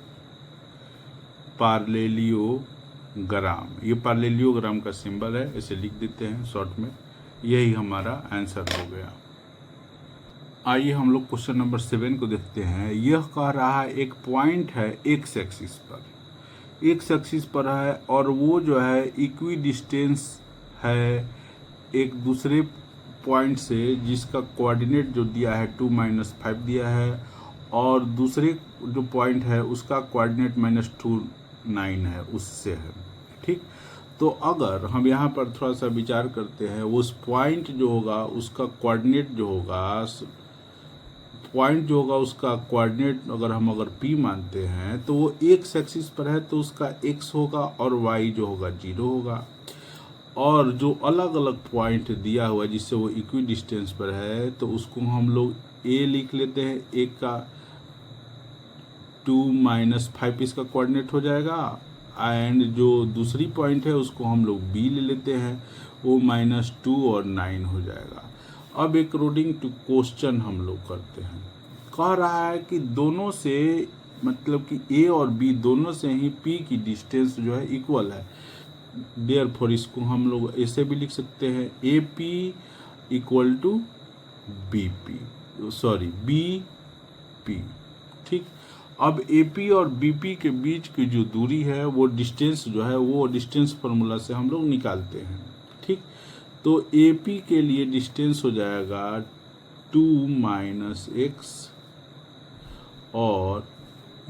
parallelogram. ये पैरेललोग्राम का सिंबल है, इसे लिख देते हैं शॉर्ट में। यही हमारा आंसर हो गया। आइए हम लोग क्वेश्चन नंबर 7 को देखते हैं। यह कह रहा है एक पॉइंट है एक्स एक्सिस पर है और वो जो है इक्वी डिस्टेंस है एक दूसरे पॉइंट से, जिसका कोऑर्डिनेट जो दिया है 2 - 5 दिया है, और दूसरे जो पॉइंट है उसका कोऑर्डिनेट -2 9 है, उससे है, ठीक। तो अगर हम यहाँ पर थोड़ा सा विचार करते हैं, उस पॉइंट जो होगा उसका कोऑर्डिनेट जो होगा, उसका कोऑर्डिनेट अगर P मानते हैं तो वो एक्स एक्सिस पर है तो उसका x होगा और y जो होगा 0 होगा। और जो अलग अलग पॉइंट दिया हुआ है जिससे वो इक्वी डिस्टेंस पर है, तो उसको हम लोग ए लिख लेते हैं। ए का 2-5 इसका कोऑर्डिनेट हो जाएगा, एंड जो दूसरी पॉइंट है उसको हम लोग बी ले लेते हैं, वो -2 और 9 हो जाएगा। अब अकॉर्डिंग टू क्वेश्चन हम लोग करते हैं। कह रहा है कि दोनों से, मतलब कि ए और बी दोनों से ही पी की डिस्टेंस जो है इक्वल है। देयरफॉर इसको हम लोग ऐसे भी लिख सकते हैं, A P equal to B P, sorry B P. ठीक, अब AP और BP के बीच की जो दूरी है वो डिस्टेंस जो है वो डिस्टेंस फार्मूला से हम लोग निकालते हैं। ठीक, तो AP के लिए डिस्टेंस हो जाएगा 2 - x, और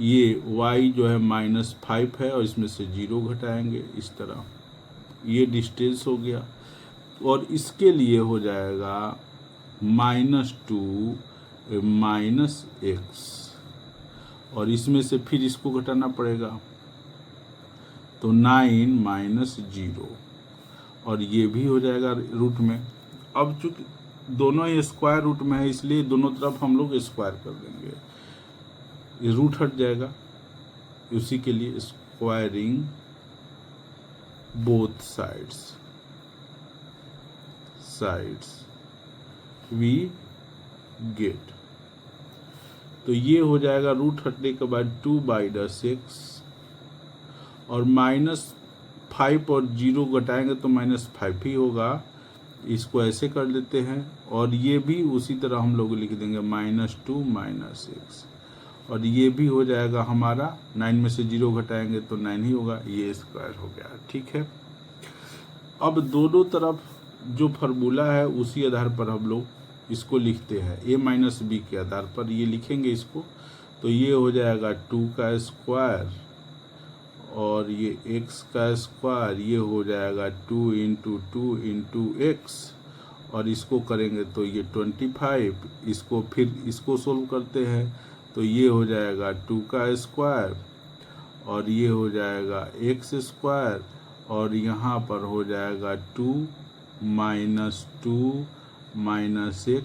ये y जो है -5 है और इसमें से 0 घटाएंगे इस तरह, ये डिस्टेंस हो गया। और इसके लिए हो जाएगा -2 -x, और इसमें से फिर इसको घटाना पड़ेगा, तो 9 - 0, और ये भी हो जाएगा रूट में। अब चूंकि दोनों ही स्क्वायर रूट में है इसलिए दोनों तरफ हम लोग स्क्वायर कर देंगे, ये रूट हट जाएगा। उसी के लिए squaring both sides we get, तो ये हो जाएगा रूट हटने के बाद 2/6, और -5 और 0 घटाएंगे तो -5 ही होगा। इसको ऐसे कर लेते हैं, और ये भी उसी तरह हम लोग लिख देंगे -2 -x, और ये भी हो जाएगा हमारा, 9 में से 0 घटाएंगे तो 9 ही होगा, ये स्क्वायर हो गया। ठीक है, अब दोनों तरफ जो फार्मूला है उसी आधार पर हम लोग इसको लिखते हैं, a - b के आधार पर ये लिखेंगे इसको। तो ये हो जाएगा 2 का स्क्वायर, और ये x का स्क्वायर, ये हो जाएगा 2 × 2 × x, और इसको करेंगे तो ये 25। इसको फिर इसको सोल्व करते हैं तो ये हो जाएगा 2 का स्क्वायर, और ये हो जाएगा x स्क्वायर, और यहाँ पर हो जाएगा 2 - 2 - x,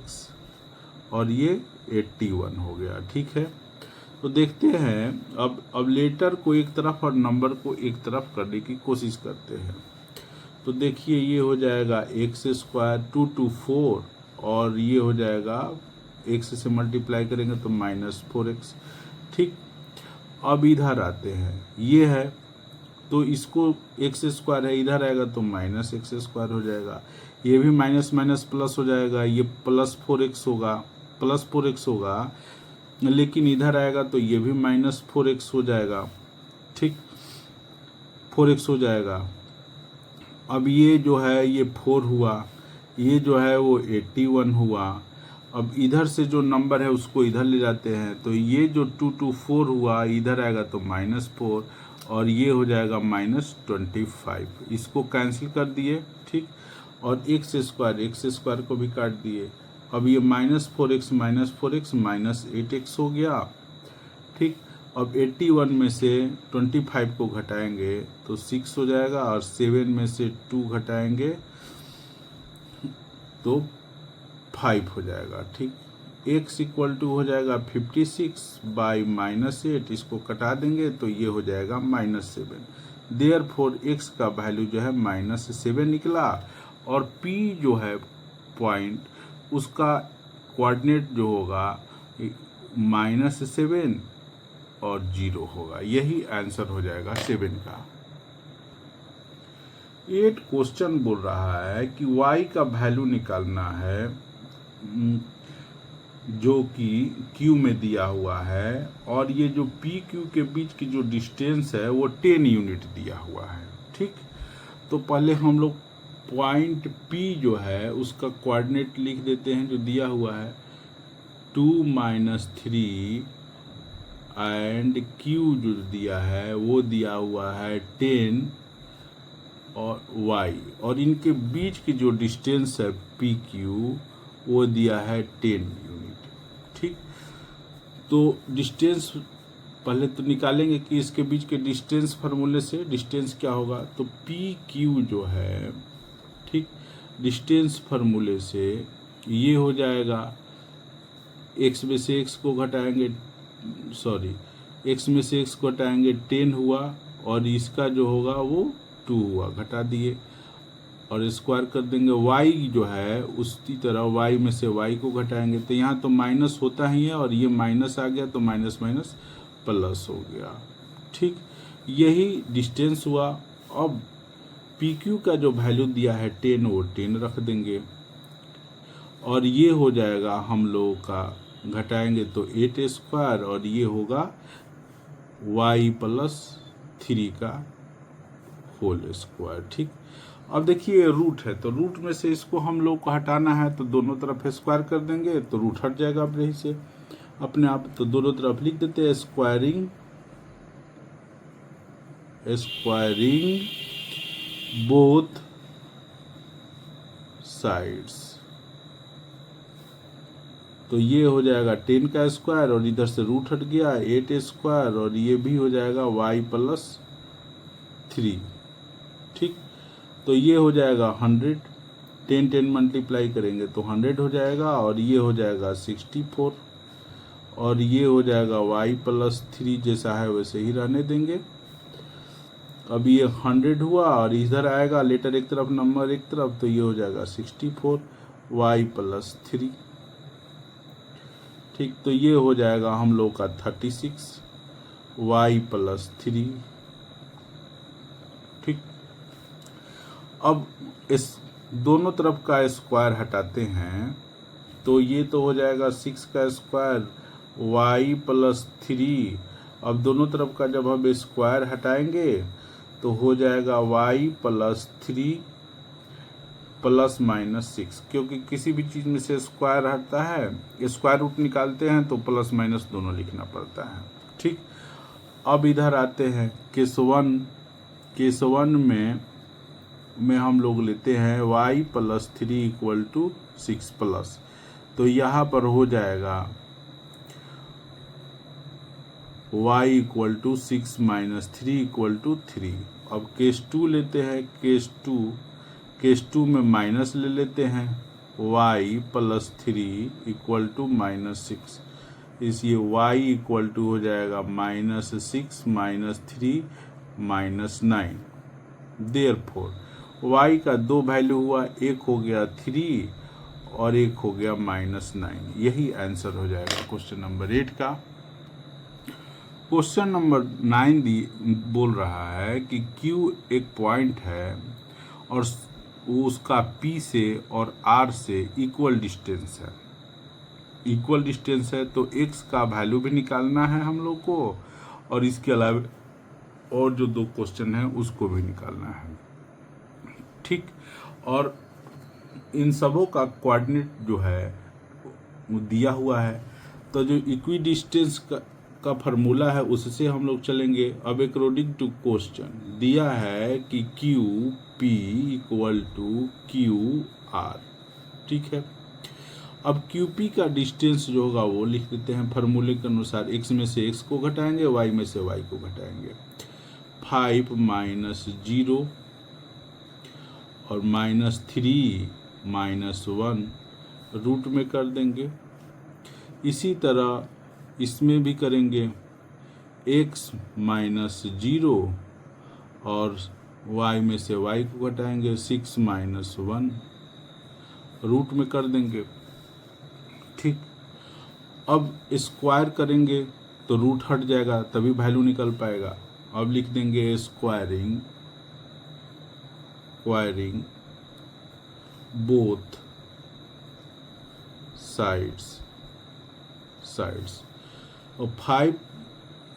और ये 81 हो गया। ठीक है, तो देखते हैं अब लेटर को एक तरफ और नंबर को एक तरफ करने की कोशिश करते हैं। तो देखिए ये हो जाएगा x स्क्वायर 2 to 4, और ये हो जाएगा x से मल्टीप्लाई करेंगे तो -4x। ठीक, अब इधर आते हैं, ये है तो इसको x स्क्वायर है, इधर आएगा तो -x स्क्वायर हो जाएगा, ये भी माइनस माइनस प्लस हो जाएगा, ये +4x होगा, लेकिन इधर आएगा तो ये भी -4x हो जाएगा। ठीक, 4x हो जाएगा। अब ये जो है ये 4 हुआ, ये जो है वो 81 हुआ। अब इधर से जो नंबर है उसको इधर ले जाते हैं, तो ये जो 2 to 4 हुआ इधर आएगा तो -4, और ये हो जाएगा -25। इसको कैंसिल कर दिए। ठीक, और x स्क्वायर को भी काट दिए। अब ये -4x -8x हो गया। ठीक, अब 81 में से 25 को घटाएंगे तो 6 हो जाएगा, और 7 में से 2 घटाएंगे तो 5 हो जाएगा। ठीक, x = हो जाएगा 56/-8, इसको कटा देंगे तो ये हो जाएगा -7। देयरफॉर x का वैल्यू जो है -7 निकला, और p जो है पॉइंट उसका कोऑर्डिनेट जो होगा -7 और 0 होगा। यही आंसर हो जाएगा 7 का। 8 क्वेश्चन बोल रहा है कि y का वैल्यू निकालना है जो कि q में दिया हुआ है, और ये जो p q के बीच की जो डिस्टेंस है वो 10 यूनिट दिया हुआ है। ठीक, तो पहले हम लोग पॉइंट P जो है उसका कोऑर्डिनेट लिख देते हैं जो दिया हुआ है 2 - 3, एंड Q जो दिया है वो दिया हुआ है 10 और Y, और इनके बीच की जो डिस्टेंस है PQ वो दिया है 10 यूनिट। ठीक, तो डिस्टेंस पहले तो निकालेंगे कि इसके बीच के डिस्टेंस फार्मूले से डिस्टेंस क्या होगा, तो PQ जो है ठीक, डिस्टेंस फार्मूले से ये हो जाएगा, x में से x को घटाएंगे, सॉरी x में से x को घटाएंगे 10 हुआ, और इसका जो होगा वो 2 हुआ, घटा दिए और स्क्वायर कर देंगे। y जो है उसी तरह y में से y को घटाएंगे, तो यहाँ तो माइनस होता ही है और ये माइनस आ गया तो माइनस माइनस प्लस हो गया। ठीक, यही डिस्टेंस हुआ। अब PQ का जो वैल्यू दिया है 10, वो 10 रख देंगे और ये हो जाएगा हम लोगों का, घटाएंगे तो 8 स्क्वायर और ये होगा y प्लस 3 का होल स्क्वायर। ठीक, अब देखिए रूट है, तो रूट में से इसको हम लोग को हटाना है, तो दोनों तरफ स्क्वायर कर देंगे तो रूट हट जाएगा अपने ही से अपने आप। तो दोनों तरफ लिख देते हैं स्क्वायरिंग बोथ साइड्स। तो ये हो जाएगा 10 का स्क्वायर और इधर से रूट हट गया 8 स्क्वायर और ये भी हो जाएगा y प्लस 3। ठीक, तो ये हो जाएगा 100, 10 मल्टीप्लाई करेंगे तो 100 हो जाएगा और ये हो जाएगा 64 और ये हो जाएगा y प्लस 3, जैसा है वैसे ही रहने देंगे। अब ये 100 हुआ और इधर आएगा लेटर एक तरफ नंबर एक तरफ, तो ये हो जाएगा 64 y प्लस 3। ठीक, तो ये हो जाएगा हम लोग का 36 y प्लस 3। ठीक, अब इस दोनों तरफ का स्क्वायर हटाते हैं तो ये तो हो जाएगा 6 का स्क्वायर y प्लस 3। अब दोनों तरफ का जब हम स्क्वायर हटाएंगे तो हो जाएगा y प्लस 3 प्लस माइनस 6, क्योंकि किसी भी चीज़ में से स्क्वायर हटता है, स्क्वायर रूट निकालते हैं तो प्लस माइनस दोनों लिखना पड़ता है। ठीक, अब इधर आते हैं केस वन में हम लोग लेते हैं y plus 3 equal to 6 plus, तो यहाँ पर हो जाएगा y equal to 6 minus 3 equal to 3। अब केस 2 लेते हैं, केस टू में माइनस ले लेते हैं, y plus 3 equal to minus 6, इसलिए y इक्वल टू हो जाएगा minus 6 minus 3 minus 9। Therefore y का दो वैल्यू हुआ, एक हो गया 3 और एक हो गया माइनस 9। यही आंसर हो जाएगा क्वेश्चन नंबर 8 का। क्वेश्चन नंबर 9 बोल रहा है कि Q एक पॉइंट है और वो उसका P से और R से इक्वल डिस्टेंस है, तो X का वैल्यू भी निकालना है हम लोग को और इसके अलावा और जो दो क्वेश्चन है उसको भी निकालना है। ठीक, और इन सबों का कोऑर्डिनेट जो है वो दिया हुआ है, तो जो इक्वी डिस्टेंस का फार्मूला है उससे हम लोग चलेंगे। अब अकॉर्डिंग टू क्वेश्चन दिया है कि QP इक्वल टू QR। ठीक है, अब QP का डिस्टेंस जो होगा वो लिख देते हैं फार्मूले के अनुसार, x में से x को घटाएंगे, y में से y को घटाएंगे। 5 माइनस 0 और माइनस 3 माइनस 1 रूट में कर देंगे। इसी तरह इसमें भी करेंगे, x माइनस 0 और y में से y को घटाएंगे, 6 माइनस 1 रूट में कर देंगे। ठीक, अब स्क्वायर करेंगे तो रूट हट जाएगा तभी वैल्यू निकल पाएगा। अब लिख देंगे स्क्वायरिंग बोथ साइड्स और 5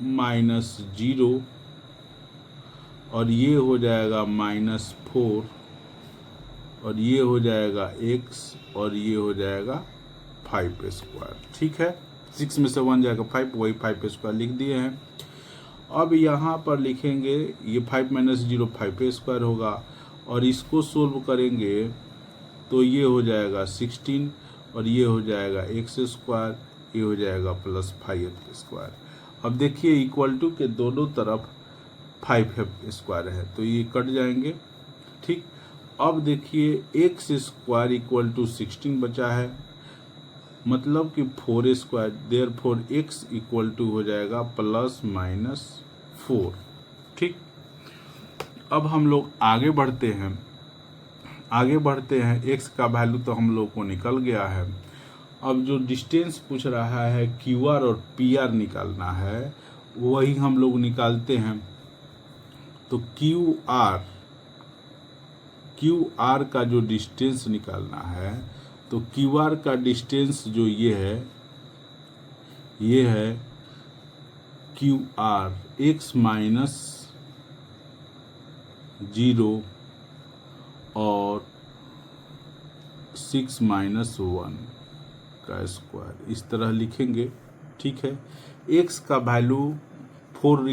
माइनस 0 और ये हो जाएगा माइनस 4 और ये हो जाएगा x और ये हो जाएगा 5 स्क्वायर। ठीक है, 6 में से 1 जाएगा 5, वही 5 स्क्वायर लिख दिए हैं। अब यहाँ पर लिखेंगे ये 5 माइनस 0 5 स्क्वायर होगा और इसको सोल्व करेंगे तो ये हो जाएगा 16 और ये हो जाएगा x स्क्वायर, ये हो जाएगा प्लस 5 स्क्वायर। अब देखिए इक्वल टू के दोनों तरफ 5 स्क्वायर है तो ये कट जाएंगे। ठीक, अब देखिए एक्स स्क्वायर इक्वल टू 16 बचा है, मतलब कि 4 square, therefore X equal to हो जाएगा ±4। ठीक, अब हम लोग आगे बढ़ते हैं। एक्स का वैल्यू तो हम लोग को निकल गया है। अब जो डिस्टेंस पूछ रहा है क्यू आर और पी आर निकालना है, वही हम लोग निकालते हैं। तो क्यू आर का जो डिस्टेंस निकालना है, तो क्यू आर का डिस्टेंस जो ये है क्यू आर एक्स माइनस 0 और 6 माइनस 1 का स्क्वायर, इस तरह लिखेंगे। ठीक है, एक्स का वैल्यू 4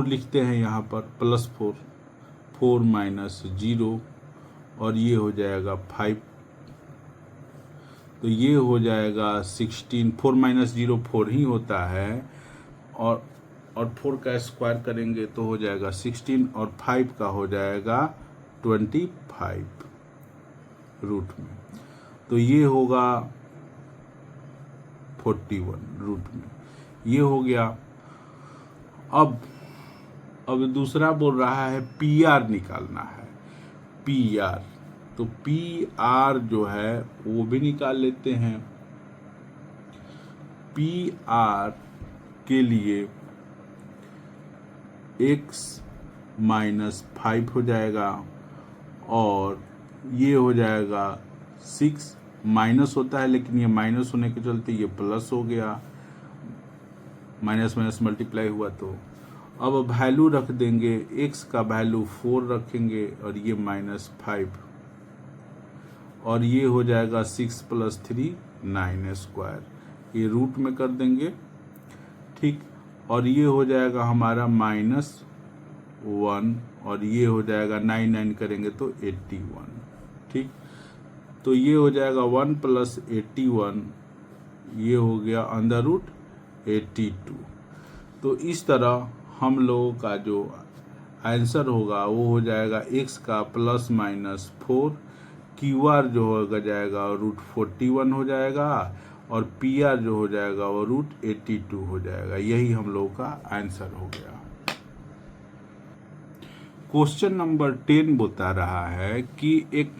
लिखते हैं यहाँ पर, +4 माइनस 0 और ये हो जाएगा 5, तो ये हो जाएगा 16। 4 माइनस 0 4 ही होता है, और 4 का स्क्वायर करेंगे तो हो जाएगा 16 और 5 का हो जाएगा 25 रूट में, तो ये होगा 41 रूट में, ये हो गया। अब दूसरा बोल रहा है पी आर निकालना है, पी आर, तो पी आर जो है वो भी निकाल लेते हैं। पी आर के लिए x माइनस 5 हो जाएगा और ये हो जाएगा 6, माइनस होता है लेकिन ये माइनस होने के चलते ये प्लस हो गया, माइनस माइनस मल्टीप्लाई हुआ। तो अब वैल्यू रख देंगे, x का वैल्यू 4 रखेंगे और ये -5 और ये हो जाएगा 6 + 3 9 स्क्वायर, ये रूट में कर देंगे। ठीक, और ये हो जाएगा हमारा -1 और ये हो जाएगा 9 करेंगे तो 81। ठीक, तो ये हो जाएगा 1 + 81, ये हो गया √82। तो इस तरह हम लोगों का जो आंसर होगा वो हो जाएगा x का ±4, क्यू आर जो होगा जाएगा √41 हो जाएगा और पी आर जो हो जाएगा वो √82 हो जाएगा। यही हम लोगों का आंसर हो गया। क्वेश्चन नंबर 10 बता रहा है कि एक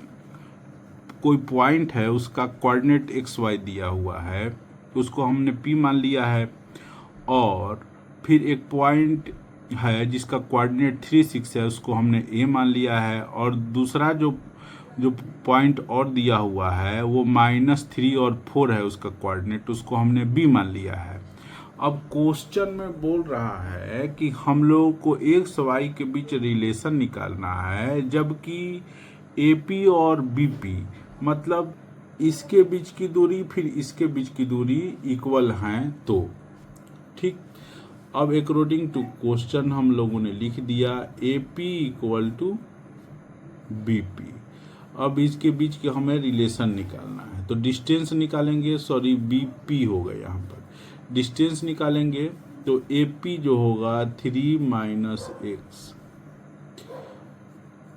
कोई पॉइंट है, उसका कोऑर्डिनेट XY दिया हुआ है, उसको हमने P मान लिया है, और फिर एक पॉइंट है जिसका कोऑर्डिनेट 3 6 है, उसको हमने A मान लिया है, और दूसरा जो पॉइंट और दिया हुआ है वो -3 और 4 है उसका कोऑर्डिनेट, उसको हमने B मान लिया है। अब क्वेश्चन में बोल रहा है कि हम लोग को XY के बीच रिलेशन निकालना है, जबकि AP और BP मतलब इसके बीच की दूरी फिर इसके बीच की दूरी इक्वल हैं तो। ठीक, अब अकॉर्डिंग टू क्वेश्चन हम लोगों ने लिख दिया AP = BP। अब इसके बीच के हमें रिलेशन निकालना है, तो डिस्टेंस निकालेंगे, सॉरी BP होगा यहाँ पर, डिस्टेंस निकालेंगे तो AP जो होगा 3 - x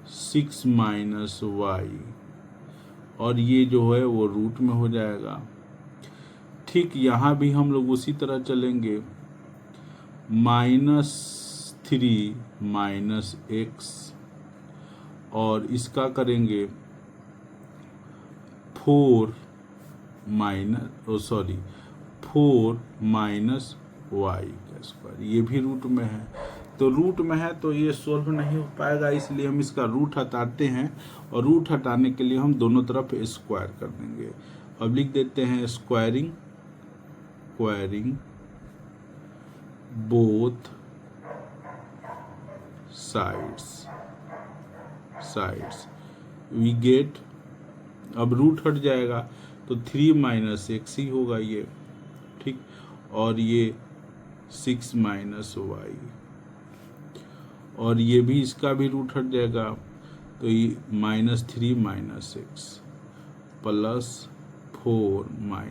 6 - y और ये जो है वो रूट में हो जाएगा। ठीक, यहाँ भी हम लोग उसी तरह चलेंगे, -3 - x और इसका करेंगे 4 y का स्क्वायर, ये भी रूट में है। तो रूट में है तो ये सोल्व नहीं हो पाएगा, इसलिए हम इसका रूट हटाते हैं, और रूट हटाने के लिए हम दोनों तरफ स्क्वायर कर देंगे। अब लिख देते हैं squaring both sides we get, अब रूट हट जाएगा तो 3 - x ही होगा ये। ठीक, और ये 6 - y और ये भी, इसका भी रूट हट जाएगा तो ये -3 - x +4 - y।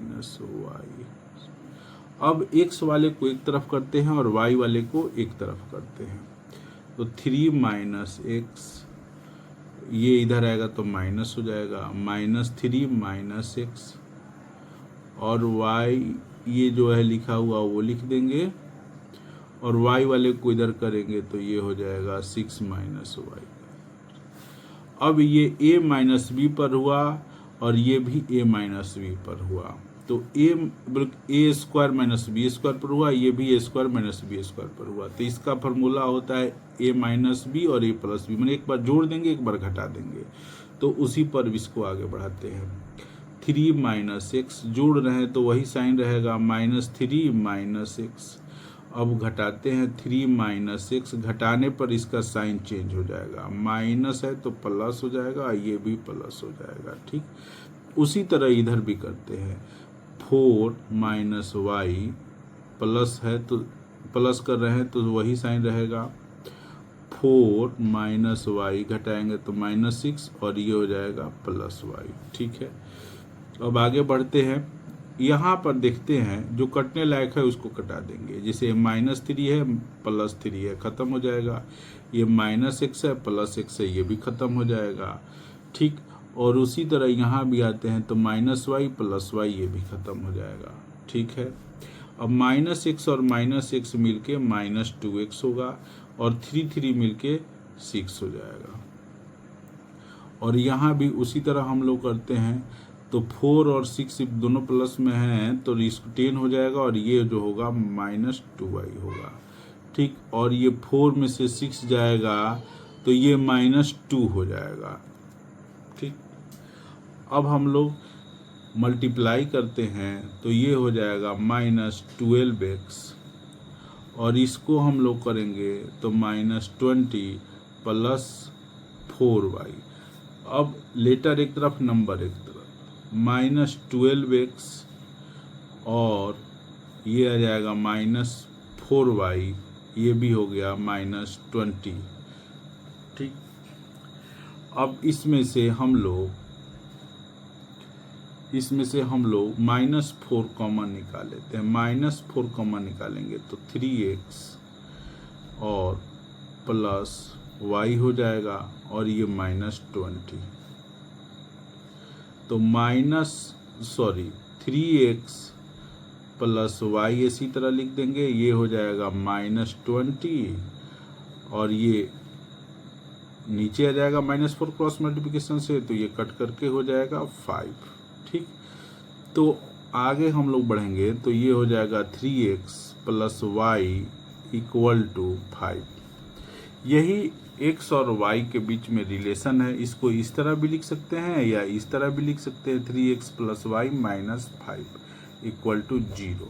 अब x वाले को एक तरफ करते हैं और y वाले को एक तरफ करते हैं, तो 3 - x, ये इधर आएगा तो माइनस हो जाएगा, -3 -x, और y ये जो है लिखा हुआ वो लिख देंगे, और y वाले को इधर करेंगे तो ये हो जाएगा 6 -y। अब ये a माइनस बी पर हुआ और ये भी a माइनस बी पर हुआ, तो a square minus B square पर हुआ, ये भी a square minus B square पर हुआ। तो इसका फॉर्मूला होता है a माइनस बी और a प्लस बी, मैंने एक बार जोड़ देंगे एक बार घटा देंगे, तो उसी पर इसको आगे बढ़ाते हैं। 3 -x जोड़ रहे हैं तो वही साइन रहेगा, -3 -x। अब घटाते हैं 3 -x, घटाने पर इसका साइन चेंज हो जाएगा, माइनस है तो प्लस हो जाएगा, ये भी प्लस हो जाएगा। ठीक, उसी तरह इधर भी करते हैं। 4 -y प्लस है तो प्लस कर रहे हैं तो वही साइन रहेगा, 4 -y घटाएंगे तो -6 और ये हो जाएगा +y। ठीक है, अब आगे बढ़ते हैं। यहाँ पर देखते हैं जो कटने लायक है उसको कटा देंगे, जैसे -3 है +3 है, ख़त्म हो जाएगा। ये -x है +x है, ये भी ख़त्म हो जाएगा। ठीक, और उसी तरह यहाँ भी आते हैं तो -y +y ये भी ख़त्म हो जाएगा। ठीक है, अब -x और -x मिलके -2x होगा और 3 मिलके 6 हो जाएगा। और यहाँ भी उसी तरह हम लोग करते हैं, तो 4 और 6 दोनों प्लस में हैं तो इसको 10 हो जाएगा और ये जो होगा -2y होगा। ठीक, और ये 4 में से 6 जाएगा तो ये -2 हो जाएगा। ठीक, अब हम लोग मल्टीप्लाई करते हैं तो ये हो जाएगा -12x, और इसको हम लोग करेंगे तो -20 + 4y। अब लेटर एक तरफ नंबर एक तरफ, -12x और ये आ जाएगा -4y, ये भी हो गया -20। ठीक, अब इसमें से हम लोग -4 कॉमन निकाल लेते हैं। -4 कॉमन निकालेंगे तो 3x और +y हो जाएगा और ये -20, तो 3x + y इसी तरह लिख देंगे, ये हो जाएगा -20 और ये नीचे आ जाएगा -4 क्रॉस मल्टीप्लिकेशन से, तो ये कट करके हो जाएगा 5। ठीक, तो आगे हम लोग बढ़ेंगे तो ये हो जाएगा 3x + y = 5। यही x और y के बीच में रिलेशन है। इसको इस तरह भी लिख सकते हैं या इस तरह भी लिख सकते हैं, 3x + y - 5 = 0।